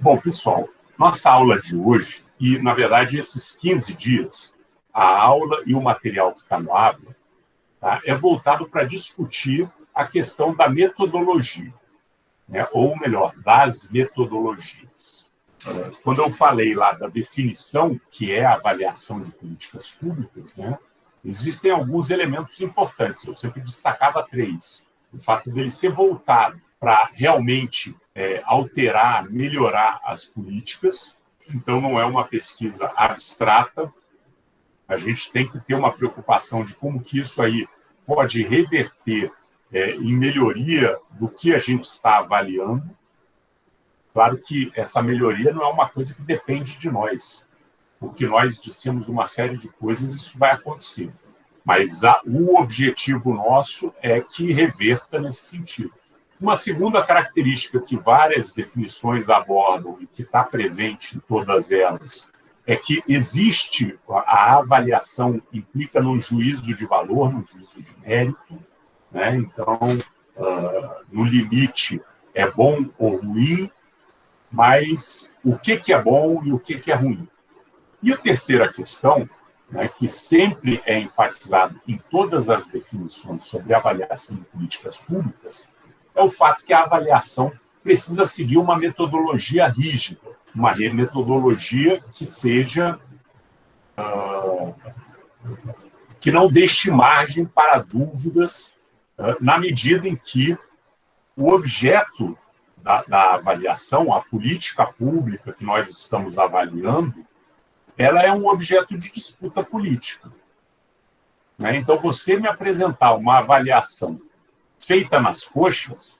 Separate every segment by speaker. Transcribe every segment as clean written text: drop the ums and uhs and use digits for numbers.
Speaker 1: Bom, pessoal, nossa aula de hoje, e na verdade esses 15 dias, a aula e o material que está no Ávila, tá, é voltado para discutir a questão da metodologia, né? Ou melhor, das metodologias. Quando eu falei lá da definição, que é a avaliação de políticas públicas, né, existem alguns elementos importantes. Eu sempre destacava 3. O fato dele ser voltado para realmente alterar, melhorar as políticas. Então, não é uma pesquisa abstrata. A gente tem que ter uma preocupação de como que isso aí pode reverter em melhoria do que a gente está avaliando. Claro que essa melhoria não é uma coisa que depende de nós, porque nós dissemos uma série de coisas, isso vai acontecer. Mas o objetivo nosso é que reverta nesse sentido. Uma segunda característica que várias definições abordam e que está presente em todas elas é que existe a avaliação, implica num juízo de valor, num juízo de mérito, né? Então, no limite, é bom ou ruim, mas o que é bom e o que é ruim. E a terceira questão, né, que sempre é enfatizado em todas as definições sobre avaliação de políticas públicas, é o fato que a avaliação precisa seguir uma metodologia rígida, uma metodologia que seja que não deixe margem para dúvidas, na medida em que o objeto da avaliação, a política pública que nós estamos avaliando, ela é um objeto de disputa política, né? Então, você me apresentar uma avaliação feita nas coxas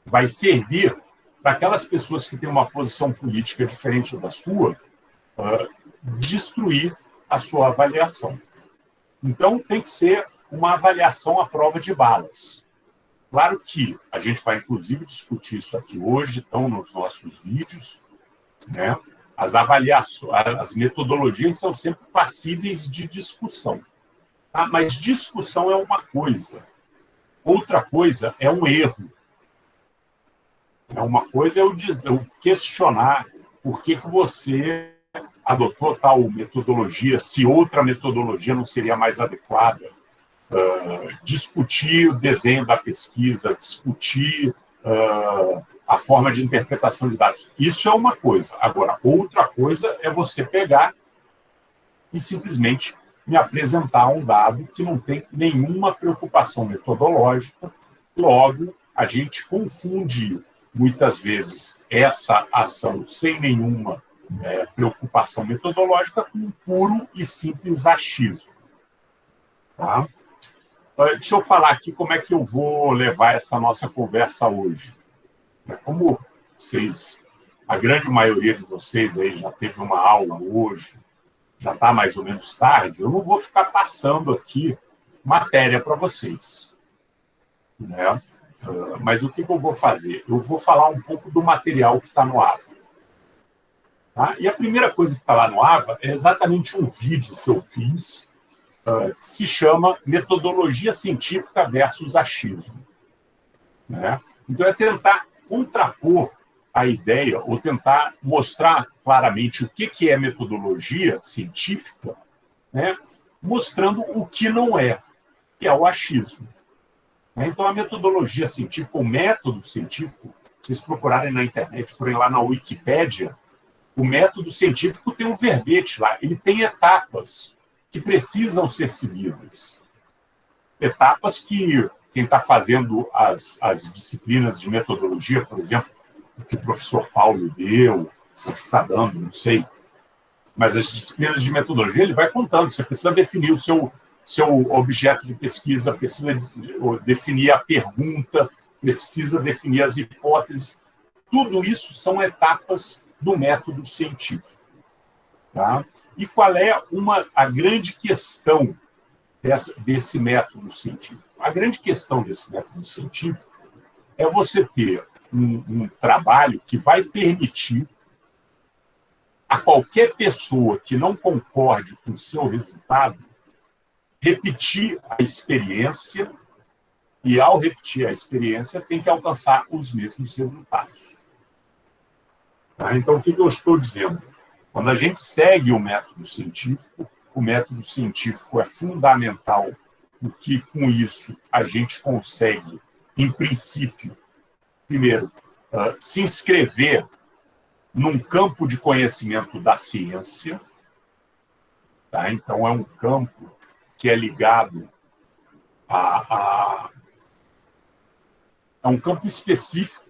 Speaker 1: vai servir para aquelas pessoas que têm uma posição política diferente da sua destruir a sua avaliação. Então, tem que ser uma avaliação à prova de balas. Claro que a gente vai, inclusive, discutir isso aqui hoje, estão nos nossos vídeos, né? As avaliações, as metodologias são sempre passíveis de discussão. Tá? Mas discussão é uma coisa. Outra coisa é um erro. Uma coisa é eu questionar por que você adotou tal metodologia, se outra metodologia não seria mais adequada. Discutir o desenho da pesquisa, discutir a forma de interpretação de dados. Isso é uma coisa. Agora, outra coisa é você pegar e simplesmente me apresentar um dado que não tem nenhuma preocupação metodológica. Logo, a gente confunde, muitas vezes, essa ação sem nenhuma preocupação metodológica com um puro e simples achismo. Tá? Deixa eu falar aqui como é que eu vou levar essa nossa conversa hoje. Como vocês, a grande maioria de vocês aí já teve uma aula hoje, já está mais ou menos tarde, eu não vou ficar passando aqui matéria para vocês, né? Mas o que eu vou fazer? Eu vou falar um pouco do material que está no AVA. Tá? E a primeira coisa que está lá no AVA é exatamente um vídeo que eu fiz, que se chama Metodologia Científica versus Achismo. Né? Então, é tentar contrapor a ideia, ou tentar mostrar claramente o que é metodologia científica, né? Mostrando o que não é, que é o achismo. Então, a metodologia científica, o método científico, se vocês procurarem na internet, forem lá na Wikipédia, o método científico tem um verbete lá, ele tem etapas que precisam ser seguidas. Etapas que quem está fazendo as disciplinas de metodologia, por exemplo, que o professor Paulo deu, ou que está dando, não sei, mas as disciplinas de metodologia ele vai contando. Você precisa definir o seu objeto de pesquisa, precisa definir a pergunta, precisa definir as hipóteses. Tudo isso são etapas do método científico. Tá? E qual é a grande questão desse método científico? A grande questão desse método científico é você ter um trabalho que vai permitir a qualquer pessoa que não concorde com o seu resultado repetir a experiência e, ao repetir a experiência, tem que alcançar os mesmos resultados. Tá? Então, o que eu estou dizendo? Quando a gente segue o método científico é fundamental, porque com isso a gente consegue, em princípio, primeiro, se inscrever num campo de conhecimento da ciência. Tá? Então, é um campo que é ligado é um campo específico,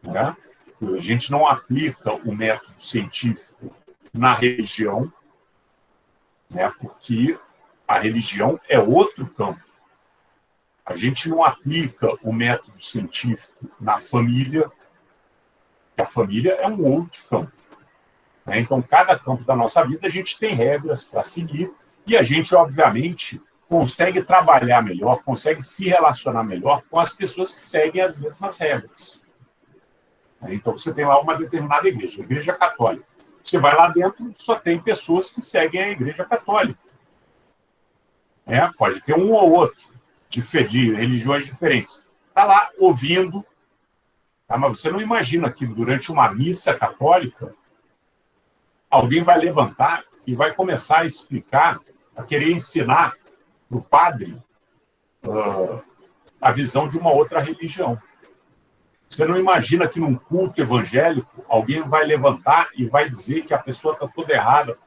Speaker 1: né? A gente não aplica o método científico na religião, né? Porque a religião é outro campo. A gente não aplica o método científico na família, porque a família é um outro campo, né? Então, cada campo da nossa vida a gente tem regras para seguir e a gente, obviamente, consegue trabalhar melhor, consegue se relacionar melhor com as pessoas que seguem as mesmas regras. Então, você tem lá uma determinada igreja, a Igreja Católica. Você vai lá dentro, só tem pessoas que seguem a Igreja Católica. Pode ter um ou outro de religiões diferentes. Está lá ouvindo, tá? Mas você não imagina que durante uma missa católica alguém vai levantar e vai começar a explicar, a querer ensinar para o padre a visão de uma outra religião. Você não imagina que num culto evangélico alguém vai levantar e vai dizer que a pessoa está toda errada.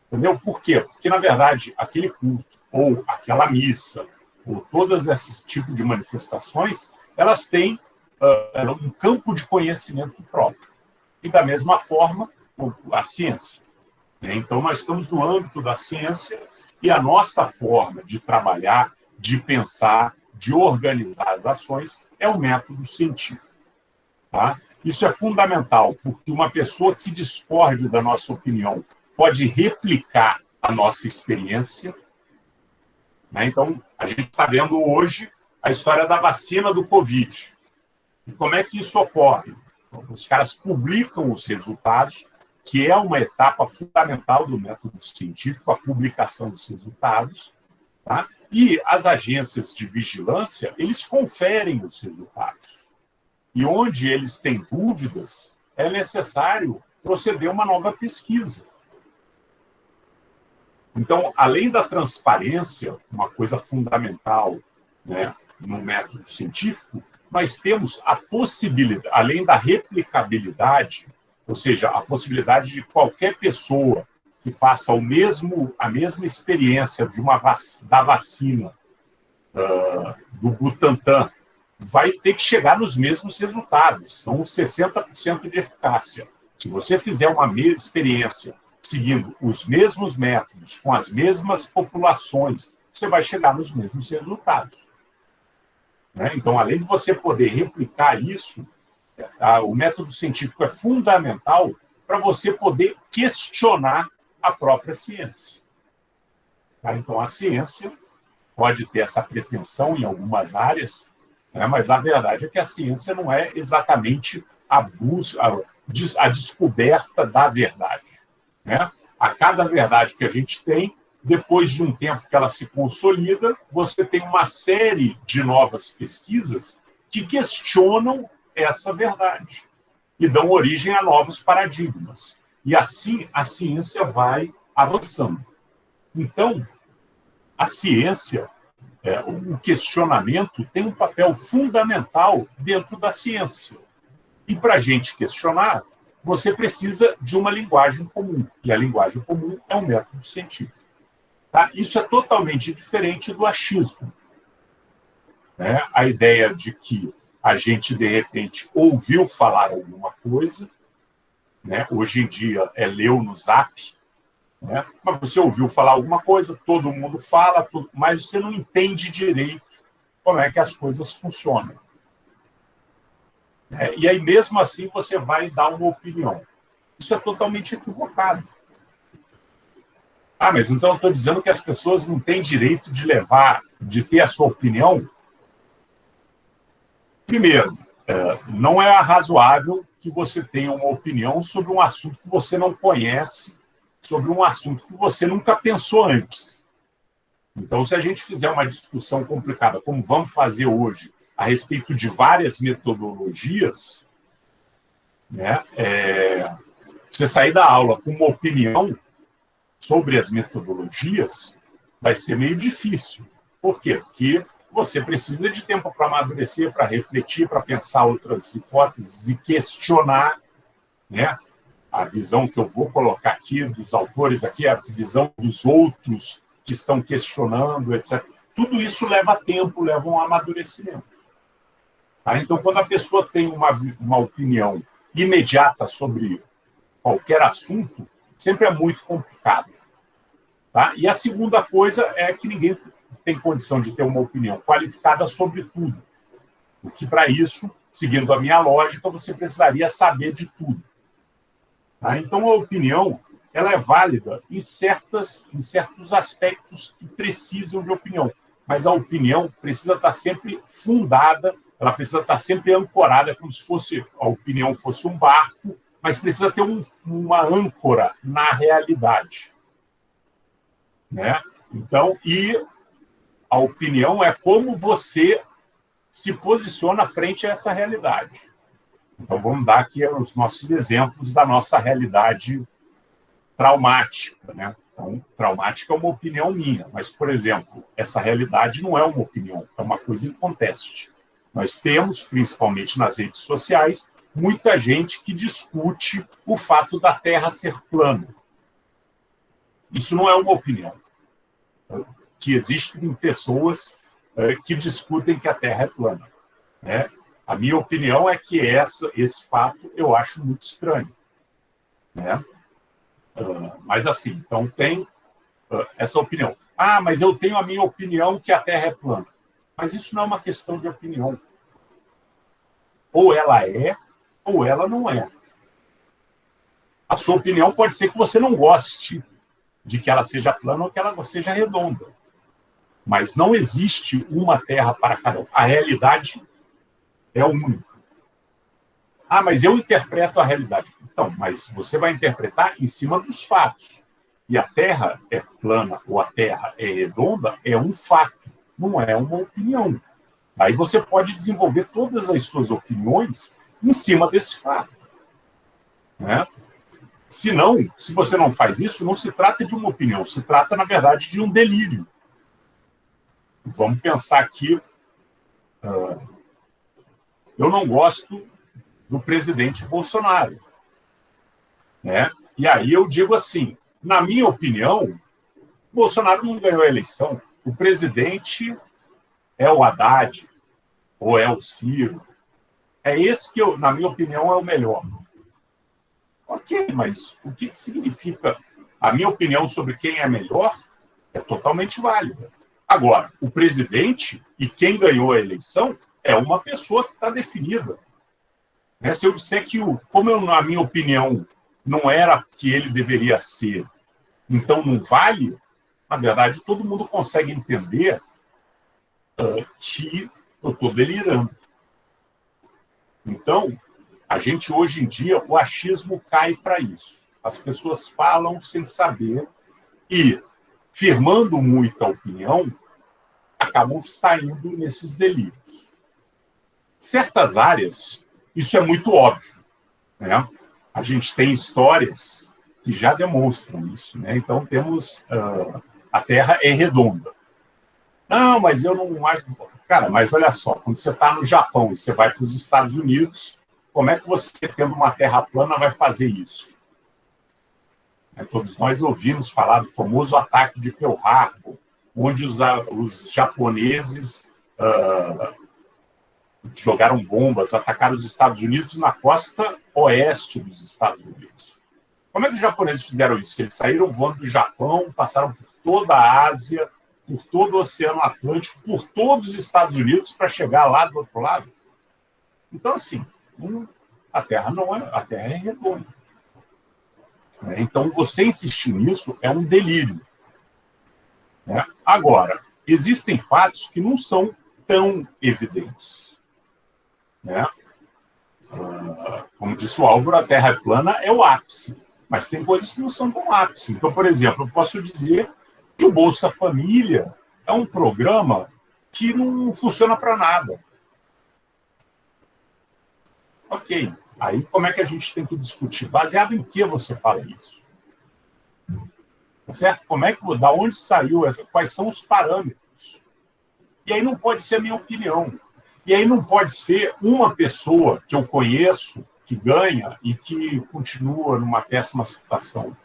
Speaker 1: Entendeu? Por quê? Porque, na verdade, aquele culto, ou aquela missa, ou todos esses tipos de manifestações, elas têm um campo de conhecimento próprio. E, da mesma forma, a ciência. Então, nós estamos no âmbito da ciência e a nossa forma de trabalhar, de pensar, de organizar as ações é o método científico. Tá? Isso é fundamental, porque uma pessoa que discorde da nossa opinião pode replicar a nossa experiência. Né? Então, a gente está vendo hoje a história da vacina do Covid. E como é que isso ocorre? Os caras publicam os resultados, que é uma etapa fundamental do método científico, a publicação dos resultados, tá? E as agências de vigilância, eles conferem os resultados. E onde eles têm dúvidas, é necessário proceder uma nova pesquisa. Então, além da transparência, uma coisa fundamental, né, no método científico, nós temos a possibilidade, além da replicabilidade, ou seja, a possibilidade de qualquer pessoa que faça a mesma experiência da vacina do Butantan vai ter que chegar nos mesmos resultados. São 60% de eficácia. Se você fizer uma experiência seguindo os mesmos métodos, com as mesmas populações, você vai chegar nos mesmos resultados. Né? Então, além de você poder replicar isso, o método científico é fundamental para você poder questionar a própria ciência. Tá? Então, a ciência pode ter essa pretensão em algumas áreas, né? Mas a verdade é que a ciência não é exatamente a descoberta da verdade. Né? A cada verdade que a gente tem, depois de um tempo que ela se consolida, você tem uma série de novas pesquisas que questionam essa verdade e dão origem a novos paradigmas. E assim a ciência vai avançando. Então, a ciência, o questionamento tem um papel fundamental dentro da ciência. E para a gente questionar, você precisa de uma linguagem comum. E a linguagem comum é um método científico. Tá? Isso é totalmente diferente do achismo. Né? A ideia de que a gente, de repente, ouviu falar alguma coisa, né? Hoje em dia leu no Zap, né? Mas você ouviu falar alguma coisa, todo mundo fala, mas você não entende direito como é que as coisas funcionam. E aí, mesmo assim, você vai dar uma opinião. Isso é totalmente equivocado. Mas então eu estou dizendo que as pessoas não têm direito de ter a sua opinião? Primeiro, não é razoável que você tenha uma opinião sobre um assunto que você não conhece, sobre um assunto que você nunca pensou antes. Então, se a gente fizer uma discussão complicada, como vamos fazer hoje, a respeito de várias metodologias, né? Você sair da aula com uma opinião sobre as metodologias vai ser meio difícil. Por quê? Porque você precisa de tempo para amadurecer, para refletir, para pensar outras hipóteses e questionar, né? A visão que eu vou colocar aqui dos autores aqui, a visão dos outros que estão questionando, etc. Tudo isso leva tempo, leva um amadurecimento. Tá? Então, quando a pessoa tem uma opinião imediata sobre qualquer assunto, sempre é muito complicado. Tá? E a segunda coisa é que ninguém tem condição de ter uma opinião qualificada sobre tudo. Porque, para isso, seguindo a minha lógica, você precisaria saber de tudo. Tá? Então, a opinião ela é válida em certos aspectos que precisam de opinião. Mas a opinião precisa estar sempre fundada, ela precisa estar sempre ancorada, como se fosse a opinião fosse um barco, mas precisa ter uma âncora na realidade. Né? Então, e a opinião é como você se posiciona frente a essa realidade. Então, vamos dar aqui os nossos exemplos da nossa realidade traumática. Né? Então, traumática é uma opinião minha, mas, por exemplo, essa realidade não é uma opinião, é uma coisa em conteste. Nós temos, principalmente nas redes sociais, muita gente que discute o fato da Terra ser plana. Isso não é uma opinião. Que existem pessoas que discutem que a Terra é plana. Né? A minha opinião é que esse fato eu acho muito estranho. Né? Mas assim, então tem essa opinião. Ah, mas eu tenho a minha opinião que a Terra é plana. Mas isso não é uma questão de opinião. Ou ela é, ou ela não é. A sua opinião pode ser que você não goste de que ela seja plana ou que ela seja redonda. Mas não existe uma Terra para cada um. A realidade é única. Ah, mas eu interpreto a realidade. Então, mas você vai interpretar em cima dos fatos. E a Terra é plana ou a Terra é redonda é um fato, não é uma opinião. Aí você pode desenvolver todas as suas opiniões em cima desse fato. Né? Se você não faz isso, não se trata de uma opinião, se trata, na verdade, de um delírio. Vamos pensar aqui. Eu não gosto do presidente Bolsonaro. Né? E aí eu digo assim, na minha opinião, Bolsonaro não ganhou a eleição. O presidente é o Haddad ou é o Ciro. É esse que, na minha opinião, é o melhor. Ok, mas o que significa? A minha opinião sobre quem é melhor é totalmente válida. Agora, o presidente e quem ganhou a eleição é uma pessoa que está definida. Se eu disser que, como na minha opinião, não era que ele deveria ser, então não vale, na verdade, todo mundo consegue entender que eu estou delirando. Então, a gente, hoje em dia, o achismo cai para isso. As pessoas falam sem saber e, firmando muita opinião, acabam saindo nesses delírios. Certas áreas, isso é muito óbvio. Né? A gente tem histórias que já demonstram isso. Né? Então, temos... a Terra é redonda. Não, mas eu não acho... Cara, mas olha só, quando você está no Japão e você vai para os Estados Unidos, como é que você, tendo uma Terra plana, vai fazer isso? Todos nós ouvimos falar do famoso ataque de Pearl Harbor, onde os japoneses jogaram bombas, atacaram os Estados Unidos na costa oeste dos Estados Unidos. Como é que os japoneses fizeram isso? Eles saíram voando do Japão, passaram por toda a Ásia, por todo o Oceano Atlântico, por todos os Estados Unidos para chegar lá do outro lado. Então, assim, a Terra é redonda. Então, você insistir nisso é um delírio. Agora, existem fatos que não são tão evidentes. Como disse o Álvaro, a Terra é plana é o ápice, mas tem coisas que não são tão ápice. Então, por exemplo, eu posso dizer que o Bolsa Família é um programa que não funciona para nada. Ok, Aí, como é que a gente tem que discutir? Baseado em que você fala isso? Tá certo? Da onde saiu quais são os parâmetros? E aí não pode ser a minha opinião. E aí não pode ser uma pessoa que eu conheço, que ganha e que continua numa péssima situação.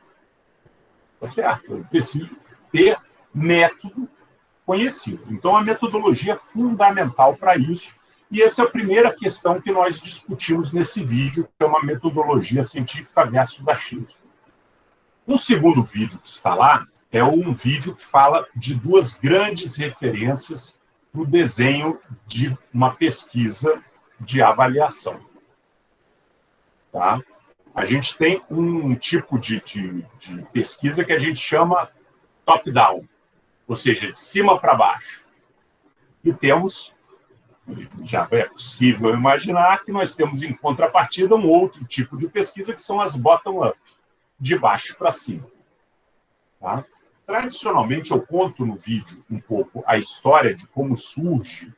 Speaker 1: Tá certo? Eu preciso ter método conhecido. Então, a metodologia é fundamental para isso. E essa é a primeira questão que nós discutimos nesse vídeo, que é uma metodologia científica versus achismo. O segundo vídeo que está lá é um vídeo que fala de duas grandes referências para o desenho de uma pesquisa de avaliação. Tá? A gente tem um tipo de pesquisa que a gente chama top-down, ou seja, de cima para baixo. E temos, já é possível imaginar, que nós temos em contrapartida um outro tipo de pesquisa, que são as bottom-up, de baixo para cima. Tá? Tradicionalmente, eu conto no vídeo um pouco a história de como surge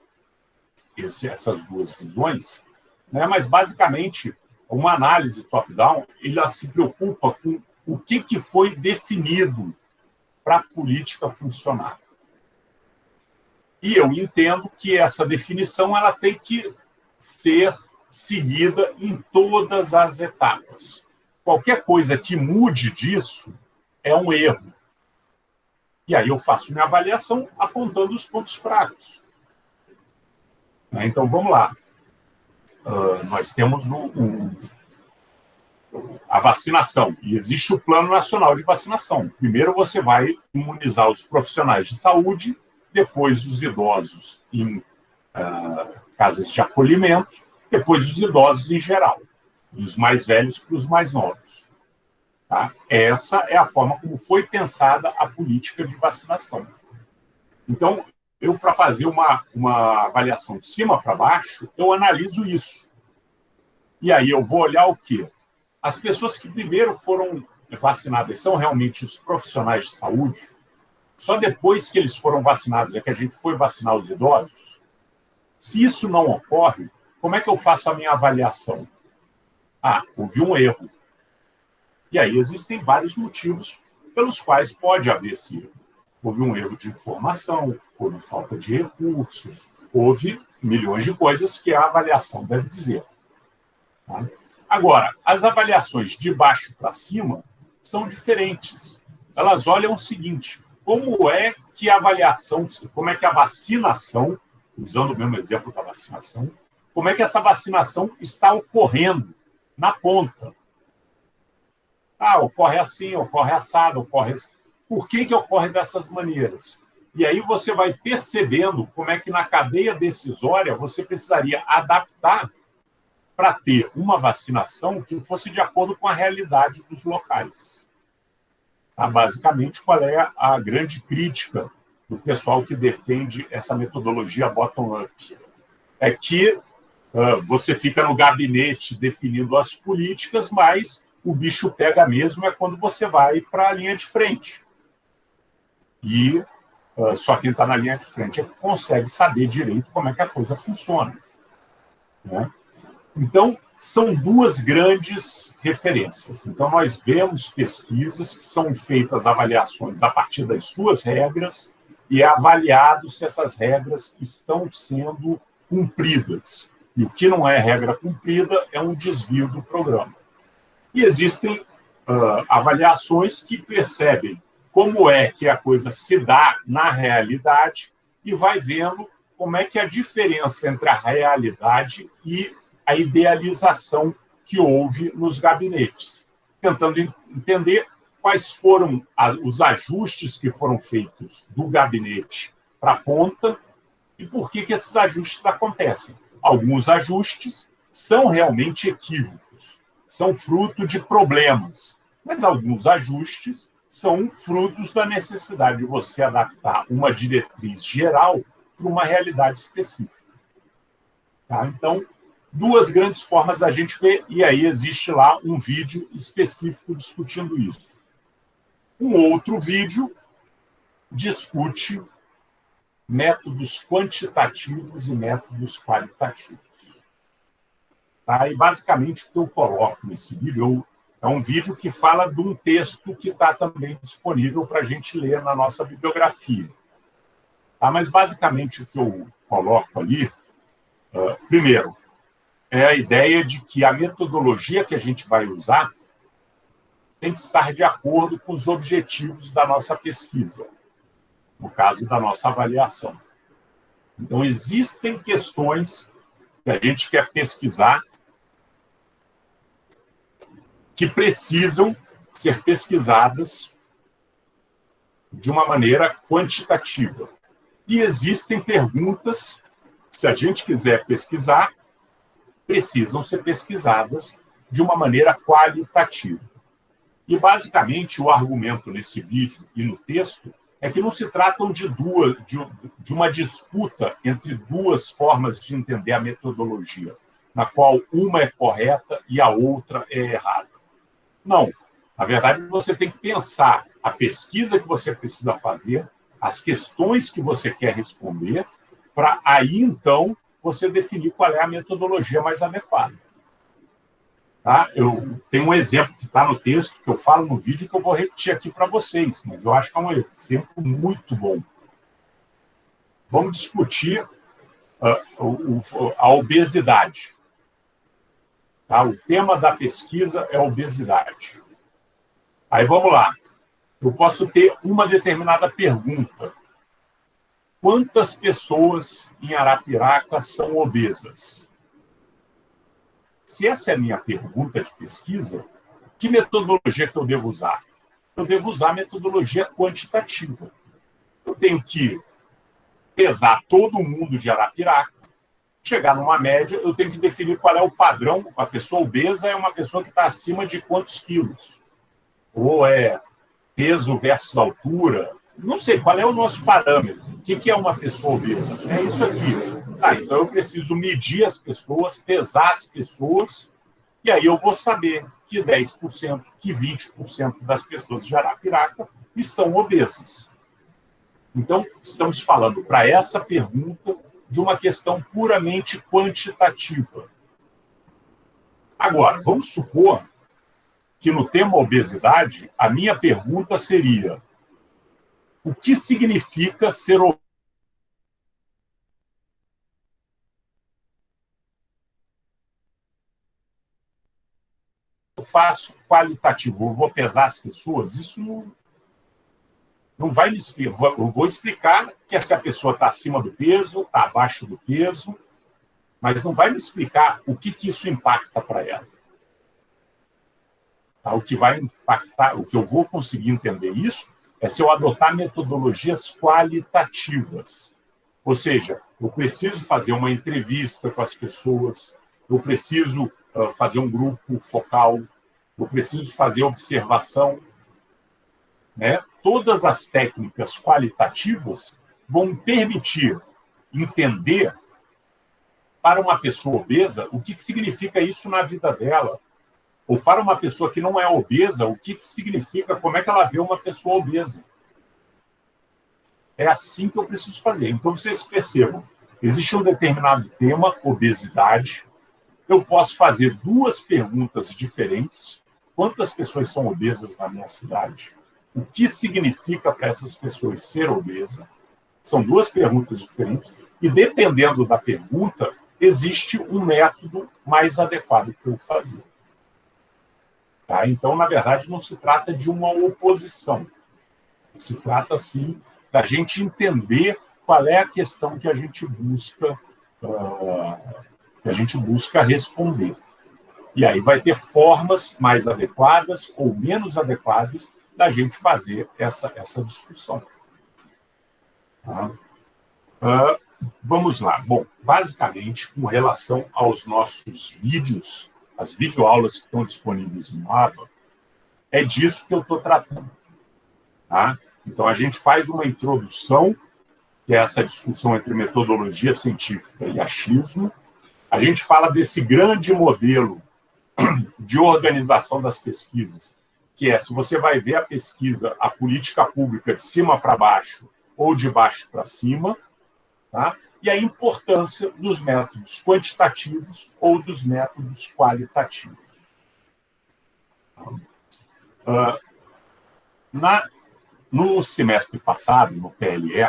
Speaker 1: essas duas visões, né? Mas, basicamente, uma análise top-down, ela se preocupa com o que foi definido para a política funcionar. E eu entendo que essa definição ela tem que ser seguida em todas as etapas. Qualquer coisa que mude disso é um erro. E aí eu faço minha avaliação apontando os pontos fracos. Então, vamos lá. Nós temos a vacinação, e existe o Plano Nacional de Vacinação. Primeiro você vai imunizar os profissionais de saúde, depois os idosos em casas de acolhimento, depois os idosos em geral, dos mais velhos para os mais novos. Tá? Essa é a forma como foi pensada a política de vacinação. Então, eu, para fazer uma avaliação de cima para baixo, eu analiso isso. E aí eu vou olhar o quê? As pessoas que primeiro foram vacinadas são realmente os profissionais de saúde? Só depois que eles foram vacinados é que a gente foi vacinar os idosos? Se isso não ocorre, como é que eu faço a minha avaliação? Houve um erro. E aí existem vários motivos pelos quais pode haver esse erro. Houve um erro de informação, houve falta de recursos, houve milhões de coisas que a avaliação deve dizer. Tá? Agora, as avaliações de baixo para cima são diferentes. Elas olham o seguinte: como é que a avaliação, como é que a vacinação, usando o mesmo exemplo da vacinação, como é que essa vacinação está ocorrendo na ponta? Ocorre assim, ocorre assado, ocorre assim. Por que ocorre dessas maneiras? E aí você vai percebendo como é que na cadeia decisória você precisaria adaptar para ter uma vacinação que fosse de acordo com a realidade dos locais. Basicamente, qual é a grande crítica do pessoal que defende essa metodologia bottom-up? É que você fica no gabinete definindo as políticas, mas o bicho pega mesmo é quando você vai para a linha de frente. E só quem está na linha de frente é que consegue saber direito como é que a coisa funciona. Né? Então, são duas grandes referências. Então, nós vemos pesquisas que são feitas avaliações a partir das suas regras e é avaliado se essas regras estão sendo cumpridas. E o que não é regra cumprida é um desvio do programa. E existem avaliações que percebem como é que a coisa se dá na realidade e vai vendo como é que a diferença entre a realidade e a idealização que houve nos gabinetes, tentando entender quais foram os ajustes que foram feitos do gabinete para a ponta e por que esses ajustes acontecem. Alguns ajustes são realmente equívocos, são fruto de problemas, mas alguns ajustes são frutos da necessidade de você adaptar uma diretriz geral para uma realidade específica. Tá? Então, duas grandes formas da gente ver, e aí existe lá um vídeo específico discutindo isso. Um outro vídeo discute métodos quantitativos e métodos qualitativos. Tá? E, basicamente, o que eu coloco nesse vídeo é um vídeo que fala de um texto que está também disponível para a gente ler na nossa bibliografia. Tá? Mas, basicamente, o que eu coloco ali, primeiro, é a ideia de que a metodologia que a gente vai usar tem que estar de acordo com os objetivos da nossa pesquisa, no caso da nossa avaliação. Então, existem questões que a gente quer pesquisar que precisam ser pesquisadas de uma maneira quantitativa. E existem perguntas que, se a gente quiser pesquisar, precisam ser pesquisadas de uma maneira qualitativa. E, basicamente, o argumento nesse vídeo e no texto é que não se tratam de uma disputa entre duas formas de entender a metodologia, na qual uma é correta e a outra é errada. Não. Na verdade, você tem que pensar a pesquisa que você precisa fazer, as questões que você quer responder, para aí, então, você definir qual é a metodologia mais adequada. Tá? Eu tenho um exemplo que está no texto, que eu falo no vídeo, que eu vou repetir aqui para vocês, mas eu acho que é um exemplo muito bom. Vamos discutir a obesidade. Tá? O tema da pesquisa é obesidade. Aí vamos lá. Eu posso ter uma determinada pergunta. Quantas pessoas em Arapiraca são obesas? Se essa é a minha pergunta de pesquisa, que metodologia que eu devo usar? Eu devo usar a metodologia quantitativa. Eu tenho que pesar todo mundo de Arapiraca, chegar numa média, eu tenho que definir qual é o padrão. A pessoa obesa é uma pessoa que está acima de quantos quilos? Ou é peso versus altura? Não sei, qual é o nosso parâmetro? O que é uma pessoa obesa? É isso aqui. Então eu preciso medir as pessoas, pesar as pessoas, e aí eu vou saber que 10%, que 20% das pessoas de Arapiraca estão obesas. Então, estamos falando, para essa pergunta, de uma questão puramente quantitativa. Agora, vamos supor que no tema obesidade, a minha pergunta seria: o que significa ser obeso? Eu faço qualitativo, eu vou pesar as pessoas, isso não vai me explicar. Eu vou explicar que se a pessoa está acima do peso, está abaixo do peso, mas não vai me explicar o que isso impacta para ela. Tá? O que vai impactar, o que eu vou conseguir entender isso é se eu adotar metodologias qualitativas. Ou seja, eu preciso fazer uma entrevista com as pessoas, eu preciso fazer um grupo focal, eu preciso fazer observação. Né? Todas as técnicas qualitativas vão permitir entender para uma pessoa obesa o que significa isso na vida dela. Ou para uma pessoa que não é obesa, o que significa, como é que ela vê uma pessoa obesa. É assim que eu preciso fazer. Então, vocês percebam, existe um determinado tema, obesidade. Eu posso fazer duas perguntas diferentes. Quantas pessoas são obesas na minha cidade? O que significa para essas pessoas ser obesa? São duas perguntas diferentes. E, dependendo da pergunta, existe um método mais adequado para eu fazer. Tá? Então, na verdade, não se trata de uma oposição. Se trata, sim, da gente entender qual é a questão que a gente busca responder. E aí vai ter formas mais adequadas ou menos adequadas da gente fazer essa discussão. Tá? Vamos lá. Bom, basicamente, com relação aos nossos vídeos, as videoaulas que estão disponíveis no AVA, é disso que eu estou tratando. Tá? Então, a gente faz uma introdução, que é essa discussão entre metodologia científica e achismo. A gente fala desse grande modelo de organização das pesquisas, que é, se você vai ver a pesquisa, a política pública de cima para baixo ou de baixo para cima, Tá? E a importância dos métodos quantitativos ou dos métodos qualitativos. No semestre passado, no PLE,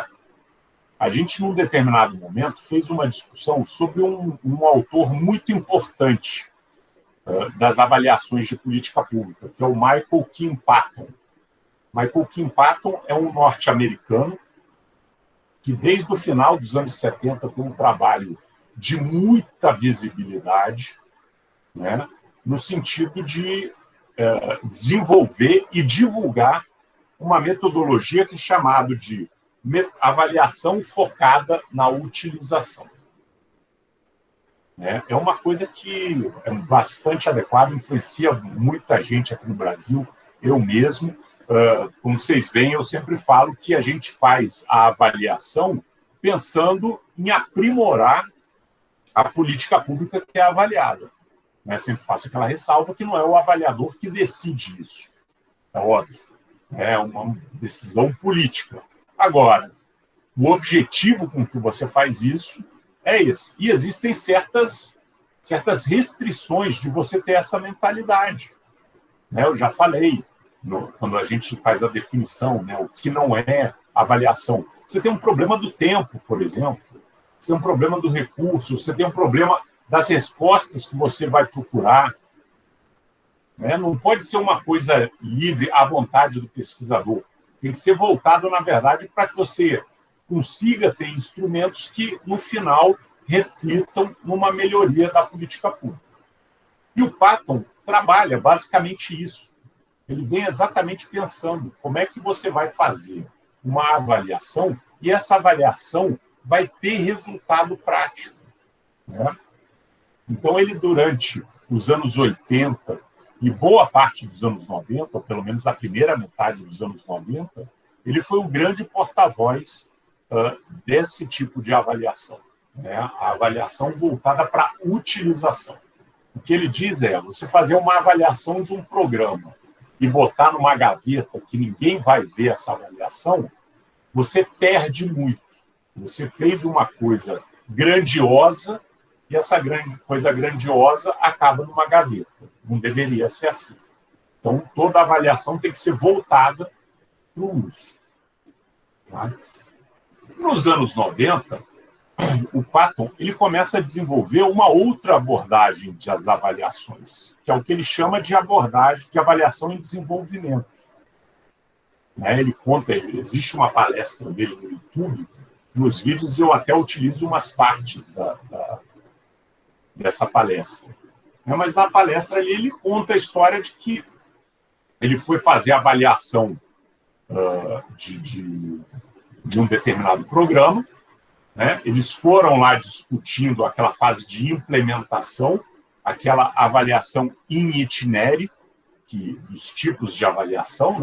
Speaker 1: a gente, num determinado momento, fez uma discussão sobre um autor muito importante das avaliações de política pública, que é o Michael Kim Patton. Michael Kim Patton é um norte-americano que, desde o final dos anos 70, tem um trabalho de muita visibilidade, né, no sentido de desenvolver e divulgar uma metodologia que é chamada de avaliação focada na utilização. É uma coisa que é bastante adequada, influencia muita gente aqui no Brasil, eu mesmo. Como vocês veem, eu sempre falo que a gente faz a avaliação pensando em aprimorar a política pública que é avaliada. Sempre faço aquela ressalva que não é o avaliador que decide isso. É óbvio. É uma decisão política. Agora, o objetivo com que você faz isso é esse. E existem certas restrições de você ter essa mentalidade. Eu já falei, quando a gente faz a definição, o que não é avaliação. Você tem um problema do tempo, por exemplo. Você tem um problema do recurso. Você tem um problema das respostas que você vai procurar. Não pode ser uma coisa livre à vontade do pesquisador. Tem que ser voltado, na verdade, para que você consiga ter instrumentos que, no final, reflitam numa melhoria da política pública. E o Patton trabalha basicamente isso. Ele vem exatamente pensando como é que você vai fazer uma avaliação e essa avaliação vai ter resultado prático. Então, ele, durante os anos 80 e boa parte dos anos 90, ou pelo menos a primeira metade dos anos 90, ele foi o grande porta-voz desse tipo de avaliação. A avaliação voltada para a utilização. O que ele diz é, você fazer uma avaliação de um programa e botar numa gaveta que ninguém vai ver essa avaliação, você perde muito. Você fez uma coisa grandiosa e essa coisa grandiosa acaba numa gaveta. Não deveria ser assim. Então, toda avaliação tem que ser voltada para o uso. Nos anos 90, o Patton ele começa a desenvolver uma outra abordagem das avaliações, que é o que ele chama de abordagem de avaliação em desenvolvimento. Ele conta, existe uma palestra dele no YouTube, nos vídeos eu até utilizo umas partes dessa palestra. Mas na palestra ali ele conta a história de que ele foi fazer a avaliação de um determinado programa. Eles foram lá discutindo aquela fase de implementação, aquela avaliação in itinere, dos tipos de avaliação,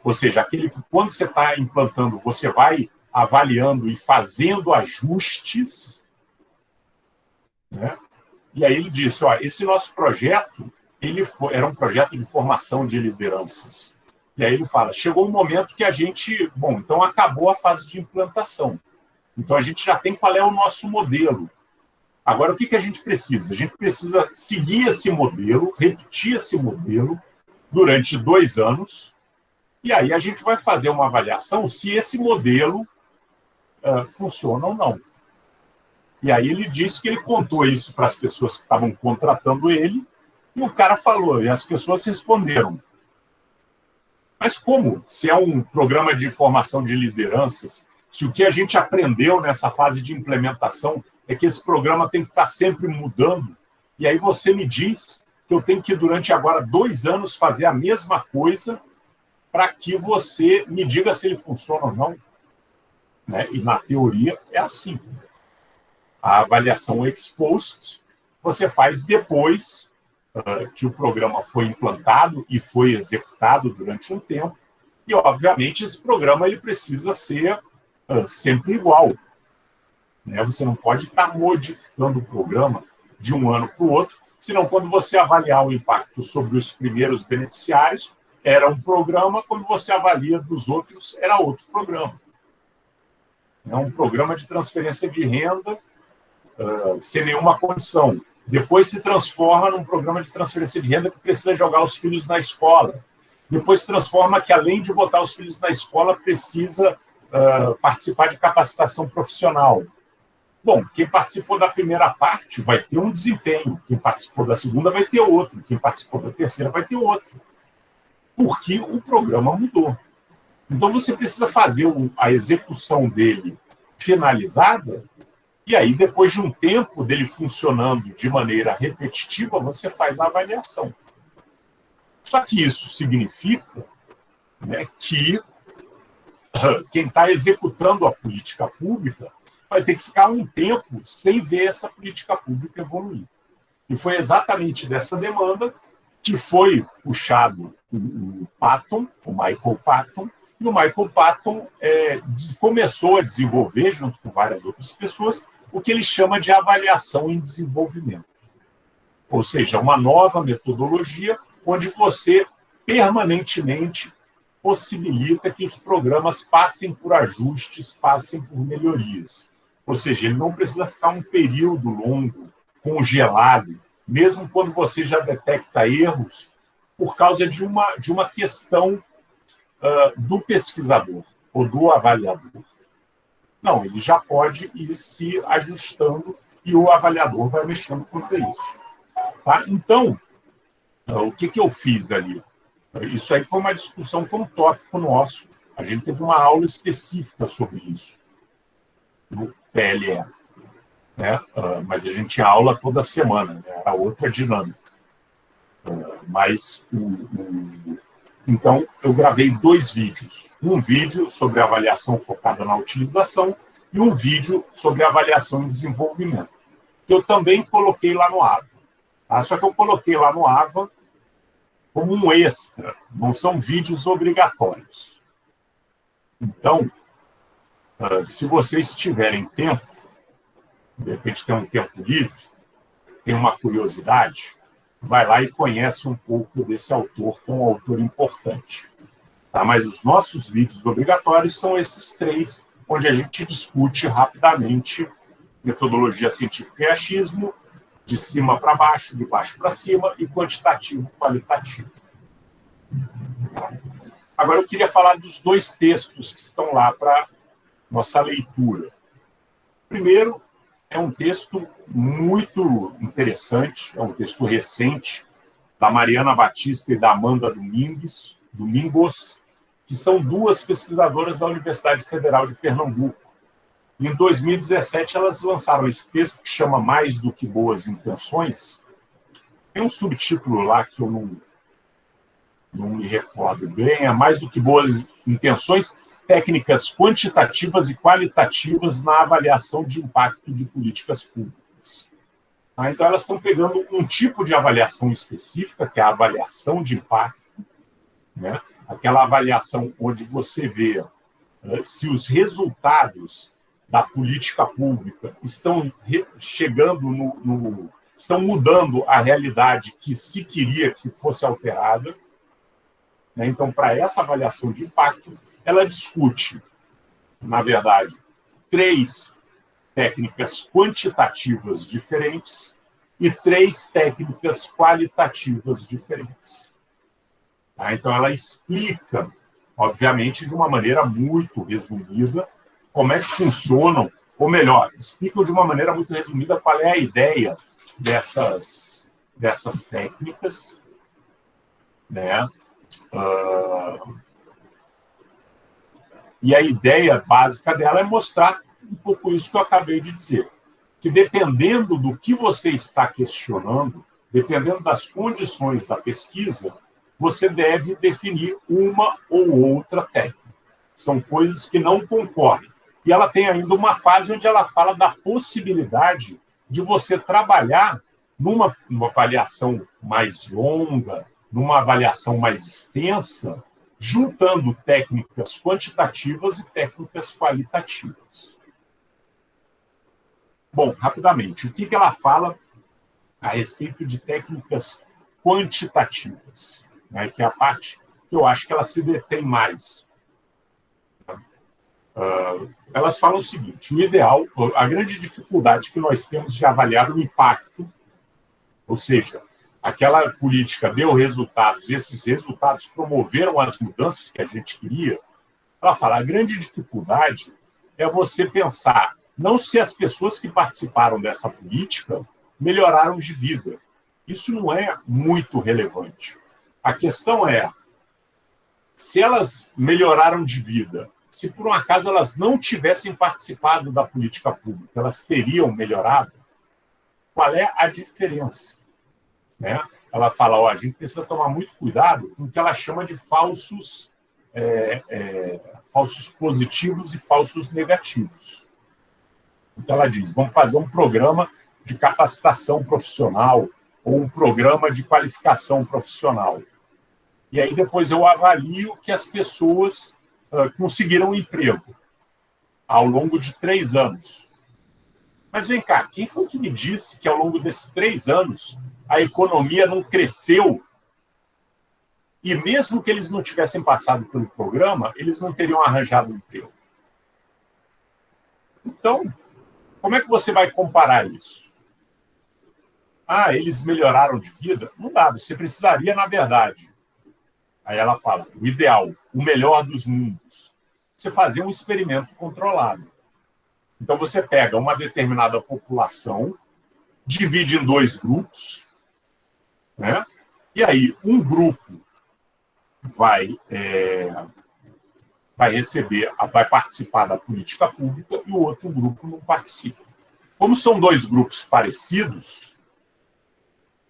Speaker 1: ou seja, aquele que quando você está implantando, você vai avaliando e fazendo ajustes. E aí ele disse, esse nosso projeto era um projeto de formação de lideranças. E aí ele fala, chegou um momento que a gente, então acabou a fase de implantação. Então, a gente já tem qual é o nosso modelo. Agora, o que a gente precisa? A gente precisa seguir esse modelo, repetir esse modelo durante 2 anos, e aí a gente vai fazer uma avaliação se esse modelo funciona ou não. E aí ele disse que ele contou isso para as pessoas que estavam contratando ele, e o cara falou, e as pessoas responderam. Mas como? Se é um programa de formação de lideranças, se o que a gente aprendeu nessa fase de implementação é que esse programa tem que estar sempre mudando, e aí você me diz que eu tenho que, durante agora 2 anos, fazer a mesma coisa para que você me diga se ele funciona ou não. E na teoria é assim. A avaliação ex post você faz depois que o programa foi implantado e foi executado durante um tempo, e, obviamente, esse programa ele precisa ser sempre igual. Você não pode estar modificando o programa de um ano para o outro, senão, quando você avaliar o impacto sobre os primeiros beneficiários, era um programa, quando você avalia dos outros, era outro programa. É um programa de transferência de renda sem nenhuma condição. Depois se transforma num programa de transferência de renda que precisa jogar os filhos na escola. Depois se transforma que, além de botar os filhos na escola, precisa participar de capacitação profissional. Bom, quem participou da primeira parte vai ter um desempenho, quem participou da segunda vai ter outro, quem participou da terceira vai ter outro, porque o programa mudou. Então, você precisa fazer a execução dele finalizada, e aí, depois de um tempo dele funcionando de maneira repetitiva, você faz a avaliação. Só que isso significa, né, que quem está executando a política pública vai ter que ficar um tempo sem ver essa política pública evoluir. E foi exatamente dessa demanda que foi puxado o Patton, o Michael Patton, e o Michael Patton começou a desenvolver, junto com várias outras pessoas, o que ele chama de avaliação em desenvolvimento. Ou seja, uma nova metodologia onde você permanentemente possibilita que os programas passem por ajustes, passem por melhorias. Ou seja, ele não precisa ficar um período longo, congelado, mesmo quando você já detecta erros, por causa de uma questão do pesquisador ou do avaliador. Não, ele já pode ir se ajustando e o avaliador vai mexendo quanto a isso. Tá? Então, o que eu fiz ali? Isso aí foi uma discussão, foi um tópico nosso. A gente teve uma aula específica sobre isso, no PLE. Né? Mas a gente tinha aula toda semana, né? Era outra dinâmica. Então, eu gravei 2 vídeos. Um vídeo sobre avaliação focada na utilização e um vídeo sobre avaliação em desenvolvimento, que eu também coloquei lá no AVA. Tá? Só que eu coloquei lá no AVA como um extra, não são vídeos obrigatórios. Então, se vocês tiverem tempo, de repente tem um tempo livre, tem uma curiosidade, vai lá e conhece um pouco desse autor, que é um autor importante. Tá? Mas os nossos vídeos obrigatórios são esses 3, onde a gente discute rapidamente metodologia científica e achismo, de cima para baixo, de baixo para cima, e quantitativo e qualitativo. Agora, eu queria falar dos 2 textos que estão lá para nossa leitura. Primeiro, é um texto muito interessante, é um texto recente, da Mariana Batista e da Amanda Domingos, que são 2 pesquisadoras da Universidade Federal de Pernambuco. Em 2017, elas lançaram esse texto que chama Mais do que Boas Intenções. Tem um subtítulo lá que eu não me recordo bem, é Mais do que Boas Intenções, técnicas quantitativas e qualitativas na avaliação de impacto de políticas públicas. Então, elas estão pegando um tipo de avaliação específica, que é a avaliação de impacto, né? Aquela avaliação onde você vê se os resultados da política pública estão chegando estão mudando a realidade que se queria que fosse alterada. Então, para essa avaliação de impacto, ela discute, na verdade, 3 técnicas quantitativas diferentes e 3 técnicas qualitativas diferentes. Então, ela explica, obviamente, de uma maneira muito resumida, como é que funcionam, ou melhor, explica de uma maneira muito resumida qual é a ideia dessas técnicas, né? E a ideia básica dela é mostrar um pouco isso que eu acabei de dizer, que dependendo do que você está questionando, dependendo das condições da pesquisa, você deve definir uma ou outra técnica. São coisas que não concorrem. E ela tem ainda uma fase onde ela fala da possibilidade de você trabalhar numa avaliação mais longa, numa avaliação mais extensa, juntando técnicas quantitativas e técnicas qualitativas. Bom, rapidamente, o que ela fala a respeito de técnicas quantitativas, né, que é a parte que eu acho que ela se detém mais. elas falam o seguinte: o ideal, a grande dificuldade que nós temos de avaliar o impacto, ou seja, aquela política deu resultados, e esses resultados promoveram as mudanças que a gente queria. Ela fala, a grande dificuldade é você pensar não se as pessoas que participaram dessa política melhoraram de vida. Isso não é muito relevante. A questão é, se elas melhoraram de vida, se por um acaso elas não tivessem participado da política pública, elas teriam melhorado? Qual é a diferença? Né? Ela fala, a gente precisa tomar muito cuidado com o que ela chama de falsos positivos e falsos negativos. Então ela diz, vamos fazer um programa de capacitação profissional ou um programa de qualificação profissional. E aí depois eu avalio que as pessoas conseguiram um emprego ao longo de 3 anos. Mas vem cá, quem foi que me disse que ao longo desses 3 anos a economia não cresceu? E mesmo que eles não tivessem passado pelo programa, eles não teriam arranjado um emprego. Então, como é que você vai comparar isso? Eles melhoraram de vida? Não dá, você precisaria, na verdade. Aí ela fala, o ideal, o melhor dos mundos. Você fazer um experimento controlado. Então, você pega uma determinada população, divide em 2 grupos, né? E aí um grupo vai participar da política pública e o outro grupo não participa. Como são 2 grupos parecidos,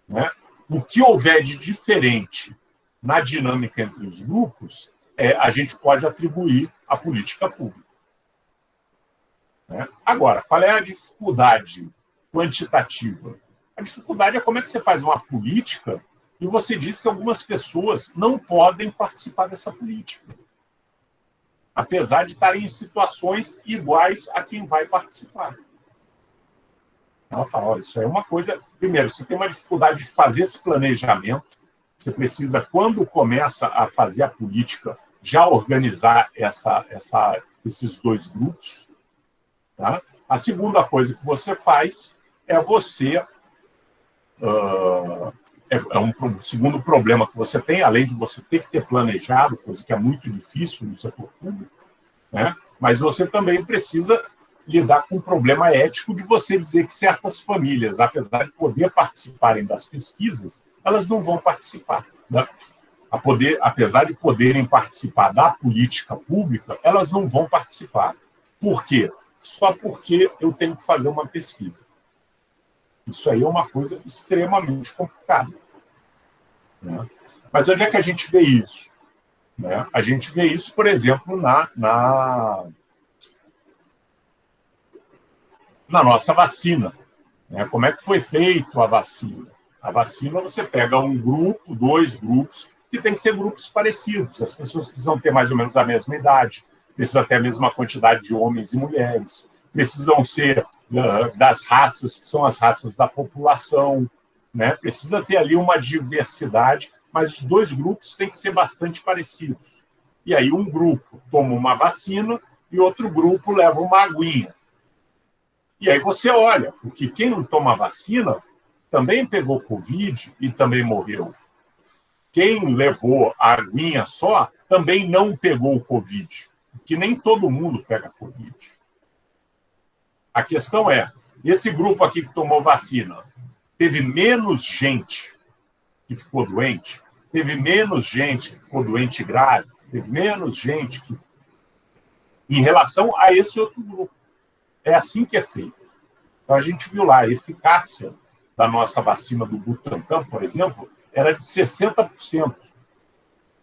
Speaker 1: né, o que houver de diferente na dinâmica entre os grupos, a gente pode atribuir à política pública. Né? Agora, qual é a dificuldade quantitativa? A dificuldade é como é que você faz uma política e você diz que algumas pessoas não podem participar dessa política, apesar de estarem em situações iguais a quem vai participar. Ela fala, isso é uma coisa... Primeiro, você tem uma dificuldade de fazer esse planejamento, você precisa, quando começa a fazer a política, já organizar esses 2 grupos. Tá? A segunda coisa que você faz é você... um segundo problema que você tem, além de você ter que ter planejado, coisa que é muito difícil no setor público, né? Mas você também precisa lidar com o problema ético de você dizer que certas famílias, apesar de poder participarem das pesquisas, elas não vão participar. Né? Apesar de poderem participar da política pública, elas não vão participar. Por quê? Só porque eu tenho que fazer uma pesquisa. Isso aí é uma coisa extremamente complicada. Né? Mas onde é que a gente vê isso? Né? A gente vê isso, por exemplo, na nossa vacina. Né? Como é que foi feita a vacina? A vacina, você pega um grupo, 2 grupos, que tem que ser grupos parecidos. As pessoas precisam ter mais ou menos a mesma idade, precisam ter a mesma quantidade de homens e mulheres, precisam ser das raças, que são as raças da população, né? Precisa ter ali uma diversidade, mas os 2 grupos têm que ser bastante parecidos. E aí um grupo toma uma vacina e outro grupo leva uma aguinha. E aí você olha, porque quem não toma vacina também pegou Covid e também morreu. Quem levou a aguinha só também não pegou o Covid, porque nem todo mundo pega Covid. A questão é, esse grupo aqui que tomou vacina, teve menos gente que ficou doente? Teve menos gente que ficou doente grave? Teve menos gente que... Em relação a esse outro grupo. É assim que é feito. Então, a gente viu lá, a eficácia da nossa vacina do Butantan, por exemplo, era de 60%.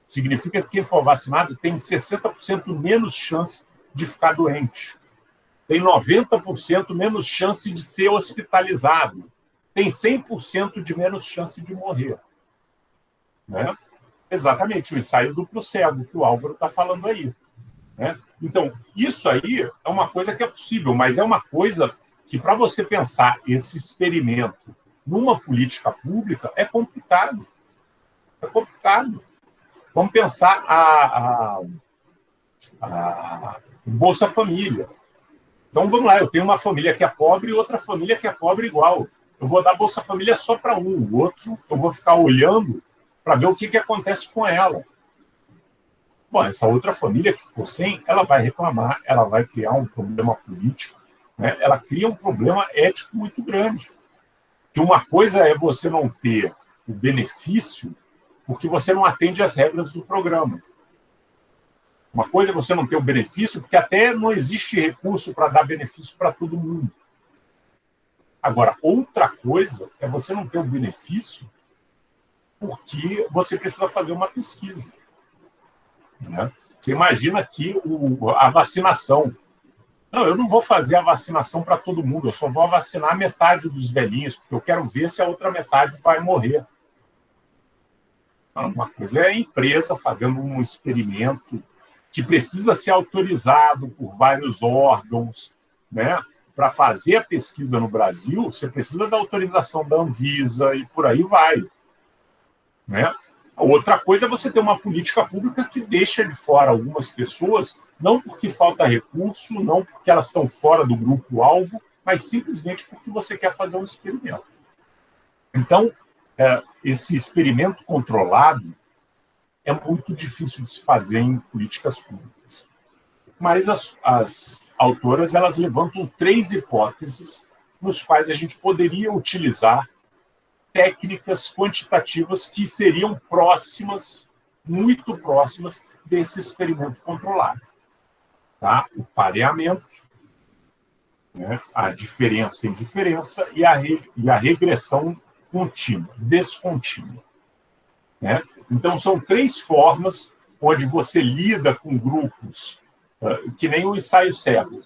Speaker 1: Significa que quem for vacinado tem 60% menos chance de ficar doente. Tem 90% menos chance de ser hospitalizado. Tem 100% de menos chance de morrer. Né? Exatamente, o ensaio duplo cego que o Álvaro está falando aí. Né? Então, isso aí é uma coisa que é possível, mas é uma coisa que, para você pensar esse experimento numa política pública, é complicado. É complicado. Vamos pensar Bolsa Família. Então, vamos lá, eu tenho uma família que é pobre e outra família que é pobre igual. Eu vou dar Bolsa Família só para um, o outro eu vou ficar olhando para ver o que acontece com ela. Bom, essa outra família que ficou sem, ela vai reclamar, ela vai criar um problema político, né? Ela cria um problema ético muito grande. Que uma coisa é você não ter o benefício porque você não atende às regras do programa. Uma coisa é você não ter o benefício porque até não existe recurso para dar benefício para todo mundo. Agora, outra coisa é você não ter o benefício porque você precisa fazer uma pesquisa. Né? Você imagina aqui a vacinação. Não, eu não vou fazer a vacinação para todo mundo, eu só vou vacinar metade dos velhinhos, porque eu quero ver se a outra metade vai morrer. Não, uma coisa é a empresa fazendo um experimento que precisa ser autorizado por vários órgãos, né? Para fazer a pesquisa no Brasil, você precisa da autorização da Anvisa e por aí vai. Né? Outra coisa é você ter uma política pública que deixa de fora algumas pessoas, não porque falta recurso, não porque elas estão fora do grupo-alvo, mas simplesmente porque você quer fazer um experimento. Então, esse experimento controlado é muito difícil de se fazer em políticas públicas. Mas as autoras elas levantam 3 hipóteses nos quais a gente poderia utilizar técnicas quantitativas que seriam próximas, muito próximas, desse experimento controlado. Tá? O pareamento, né? A diferença em diferença e a regressão contínua, descontínua. Né? Então, são 3 formas onde você lida com grupos, que nem o ensaio cego,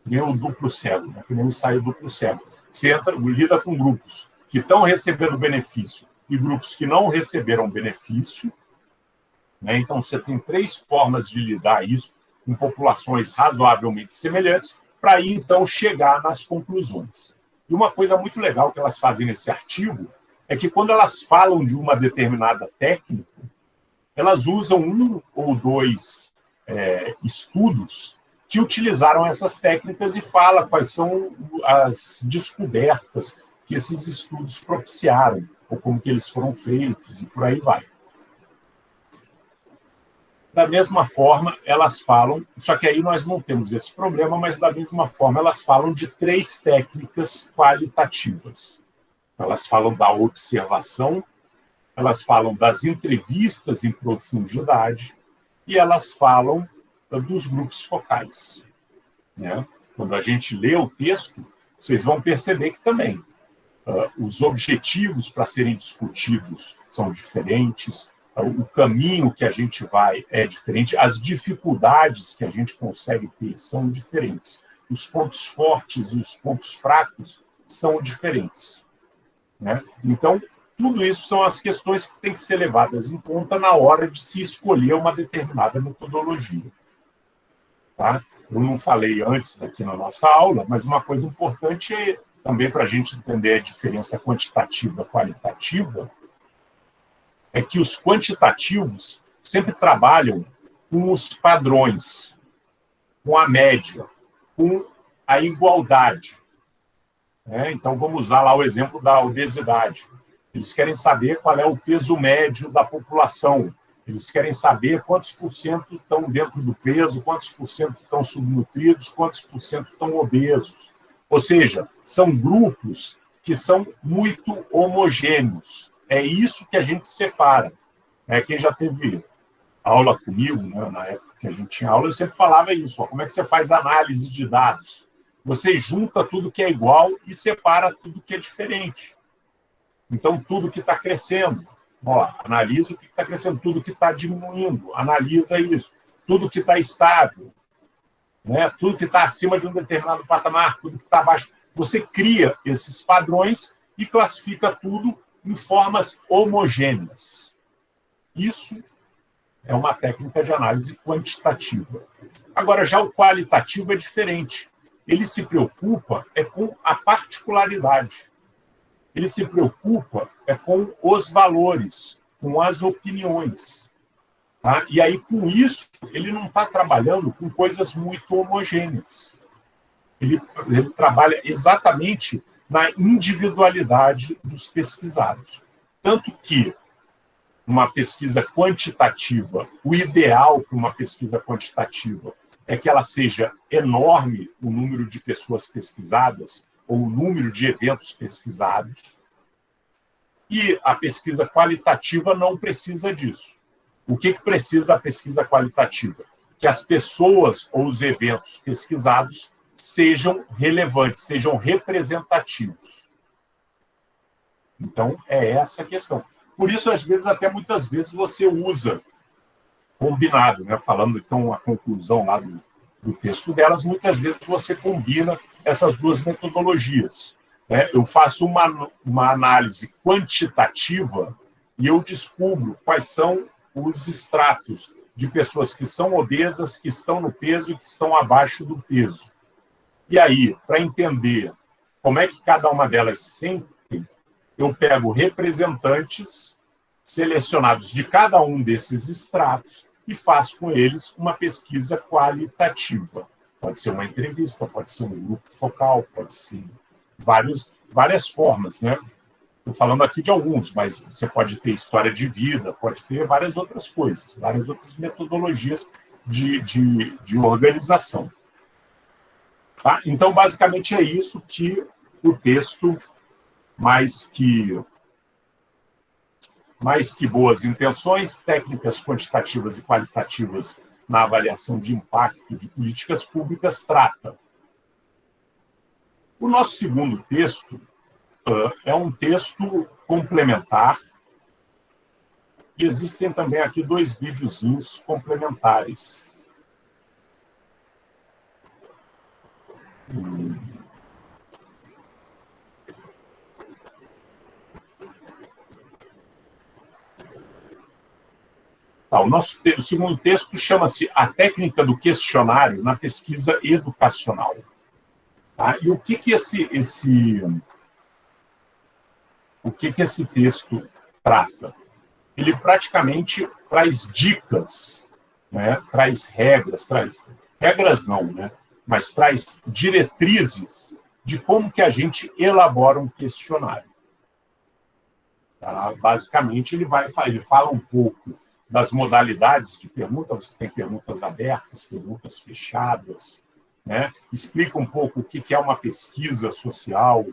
Speaker 1: que nem o duplo cego, né? Que nem o ensaio duplo cego. Você lida com grupos que estão recebendo benefício e grupos que não receberam benefício. Né? Então, você tem 3 formas de lidar isso com populações razoavelmente semelhantes para aí, então, chegar nas conclusões. E uma coisa muito legal que elas fazem nesse artigo é que, quando elas falam de uma determinada técnica, elas usam 1 ou 2 estudos que utilizaram essas técnicas e falam quais são as descobertas que esses estudos propiciaram, ou como que eles foram feitos, e por aí vai. Da mesma forma, elas falam, só que aí nós não temos esse problema, mas da mesma forma elas falam de 3 técnicas qualitativas. Elas falam da observação, elas falam das entrevistas em profundidade e elas falam dos grupos focais. Né? Quando a gente lê o texto, vocês vão perceber que também os objetivos para serem discutidos são diferentes, o caminho que a gente vai é diferente, as dificuldades que a gente consegue ter são diferentes, os pontos fortes e os pontos fracos são diferentes. Né? Então, tudo isso são as questões que têm que ser levadas em conta na hora de se escolher uma determinada metodologia. Tá? Eu não falei antes aqui na nossa aula, mas uma coisa importante é também para a gente entender a diferença quantitativa e qualitativa, é que os quantitativos sempre trabalham com os padrões, com a média, com a igualdade. Então, vamos usar lá o exemplo da obesidade. Eles querem saber qual é o peso médio da população. Eles querem saber quantos por cento estão dentro do peso, quantos por cento estão subnutridos, quantos por cento estão obesos. Ou seja, são grupos que são muito homogêneos. É isso que a gente separa. Quem já teve aula comigo, né, na época que a gente tinha aula, eu sempre falava isso. Como é que você faz análise de dados? Você junta tudo que é igual e separa tudo que é diferente. Então, tudo que está crescendo, analisa o que está crescendo, tudo que está diminuindo, analisa isso. Tudo que está estável, né? Tudo que está acima de um determinado patamar, tudo que está abaixo. Você cria esses padrões e classifica tudo em formas homogêneas. Isso é uma técnica de análise quantitativa. Agora, já o qualitativo é diferente. Ele se preocupa com a particularidade. Ele se preocupa com os valores, com as opiniões. Tá? E aí, com isso, ele não está trabalhando com coisas muito homogêneas. Ele trabalha exatamente na individualidade dos pesquisados. Tanto que uma pesquisa quantitativa, o ideal para uma pesquisa quantitativa é que ela seja enorme, o número de pessoas pesquisadas ou o número de eventos pesquisados. E a pesquisa qualitativa não precisa disso. O que precisa a pesquisa qualitativa? Que as pessoas ou os eventos pesquisados sejam relevantes, sejam representativos. Então, é essa a questão. Por isso, às vezes, até muitas vezes, você usa combinado, né? Falando, então, a conclusão lá do texto delas, muitas vezes você combina essas duas metodologias. Né? Eu faço uma análise quantitativa e eu descubro quais são os estratos de pessoas que são obesas, que estão no peso e que estão abaixo do peso. E aí, para entender como é que cada uma delas se sente, eu pego representantes selecionados de cada um desses estratos e faço com eles uma pesquisa qualitativa. Pode ser uma entrevista, pode ser um grupo focal, pode ser várias formas, né? Estou falando aqui de alguns, mas você pode ter história de vida, pode ter várias outras coisas, várias outras metodologias de organização. Tá? Então, basicamente, é isso que o texto, mais que boas intenções, técnicas quantitativas e qualitativas na avaliação de impacto de políticas públicas, trata. O nosso segundo texto é um texto complementar e existem também aqui 2 videozinhos complementares. O segundo texto chama-se A Técnica do Questionário na Pesquisa Educacional. Tá? E o que esse texto trata? Ele praticamente traz dicas, né? Traz regras não, né? Mas traz diretrizes de como que a gente elabora um questionário. Tá? Basicamente, ele fala um pouco das modalidades de pergunta. Você tem perguntas abertas, perguntas fechadas, né? Explica um pouco o que é uma pesquisa social,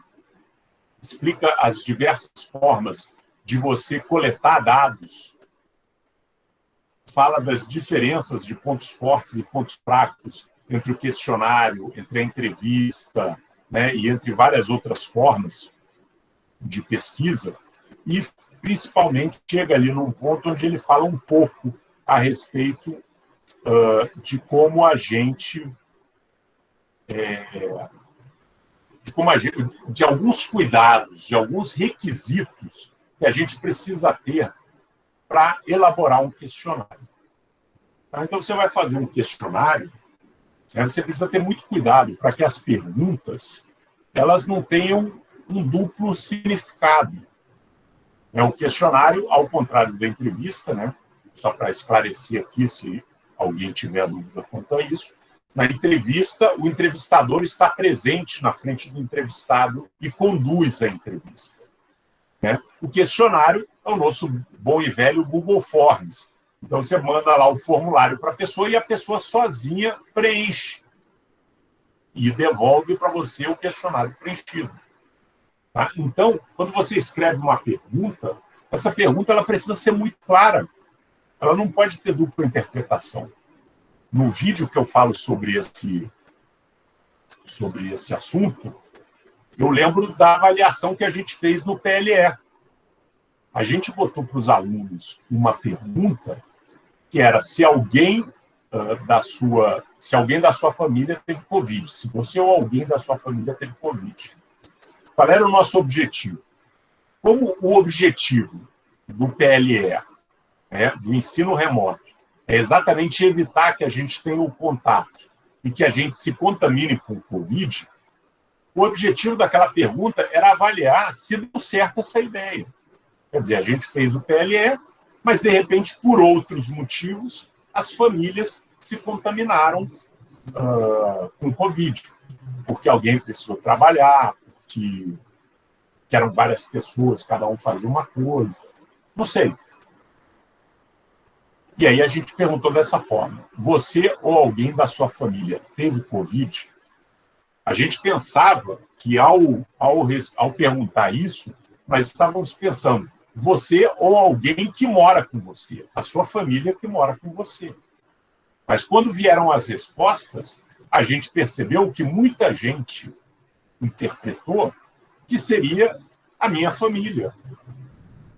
Speaker 1: explica as diversas formas de você coletar dados, fala das diferenças de pontos fortes e pontos fracos entre o questionário, entre a entrevista, né, e entre várias outras formas de pesquisa, e principalmente chega ali num ponto onde ele fala um pouco a respeito de como a gente de alguns cuidados, de alguns requisitos que a gente precisa ter para elaborar um questionário. Tá? Então, você vai fazer um questionário, né, você precisa ter muito cuidado para que as perguntas elas não tenham um duplo significado. O questionário, ao contrário da entrevista, né, só para esclarecer aqui, se alguém tiver dúvida quanto a isso, na entrevista, o entrevistador está presente na frente do entrevistado e conduz a entrevista. Né? O questionário é o nosso bom e velho Google Forms. Então, você manda lá o formulário para a pessoa e a pessoa sozinha preenche. E devolve para você o questionário preenchido. Tá? Então, quando você escreve uma pergunta, essa pergunta ela precisa ser muito clara. Ela não pode ter dupla interpretação. No vídeo que eu falo sobre esse assunto, eu lembro da avaliação que a gente fez no PLE. A gente botou para os alunos uma pergunta que era se alguém da sua família teve Covid, se você ou alguém da sua família teve Covid. Qual era o nosso objetivo? Como o objetivo do PLE, né, do ensino remoto, é exatamente evitar que a gente tenha o contato e que a gente se contamine com o Covid, o objetivo daquela pergunta era avaliar se deu certo essa ideia. Quer dizer, a gente fez o PLE mas, de repente, por outros motivos, as famílias se contaminaram com Covid, porque alguém precisou trabalhar, porque eram várias pessoas, cada um fazia uma coisa, não sei. E aí a gente perguntou dessa forma: você ou alguém da sua família teve Covid? A gente pensava que, ao perguntar isso, nós estávamos pensando, você ou alguém que mora com você, a sua família que mora com você. Mas quando vieram as respostas, a gente percebeu que muita gente interpretou que seria a minha família.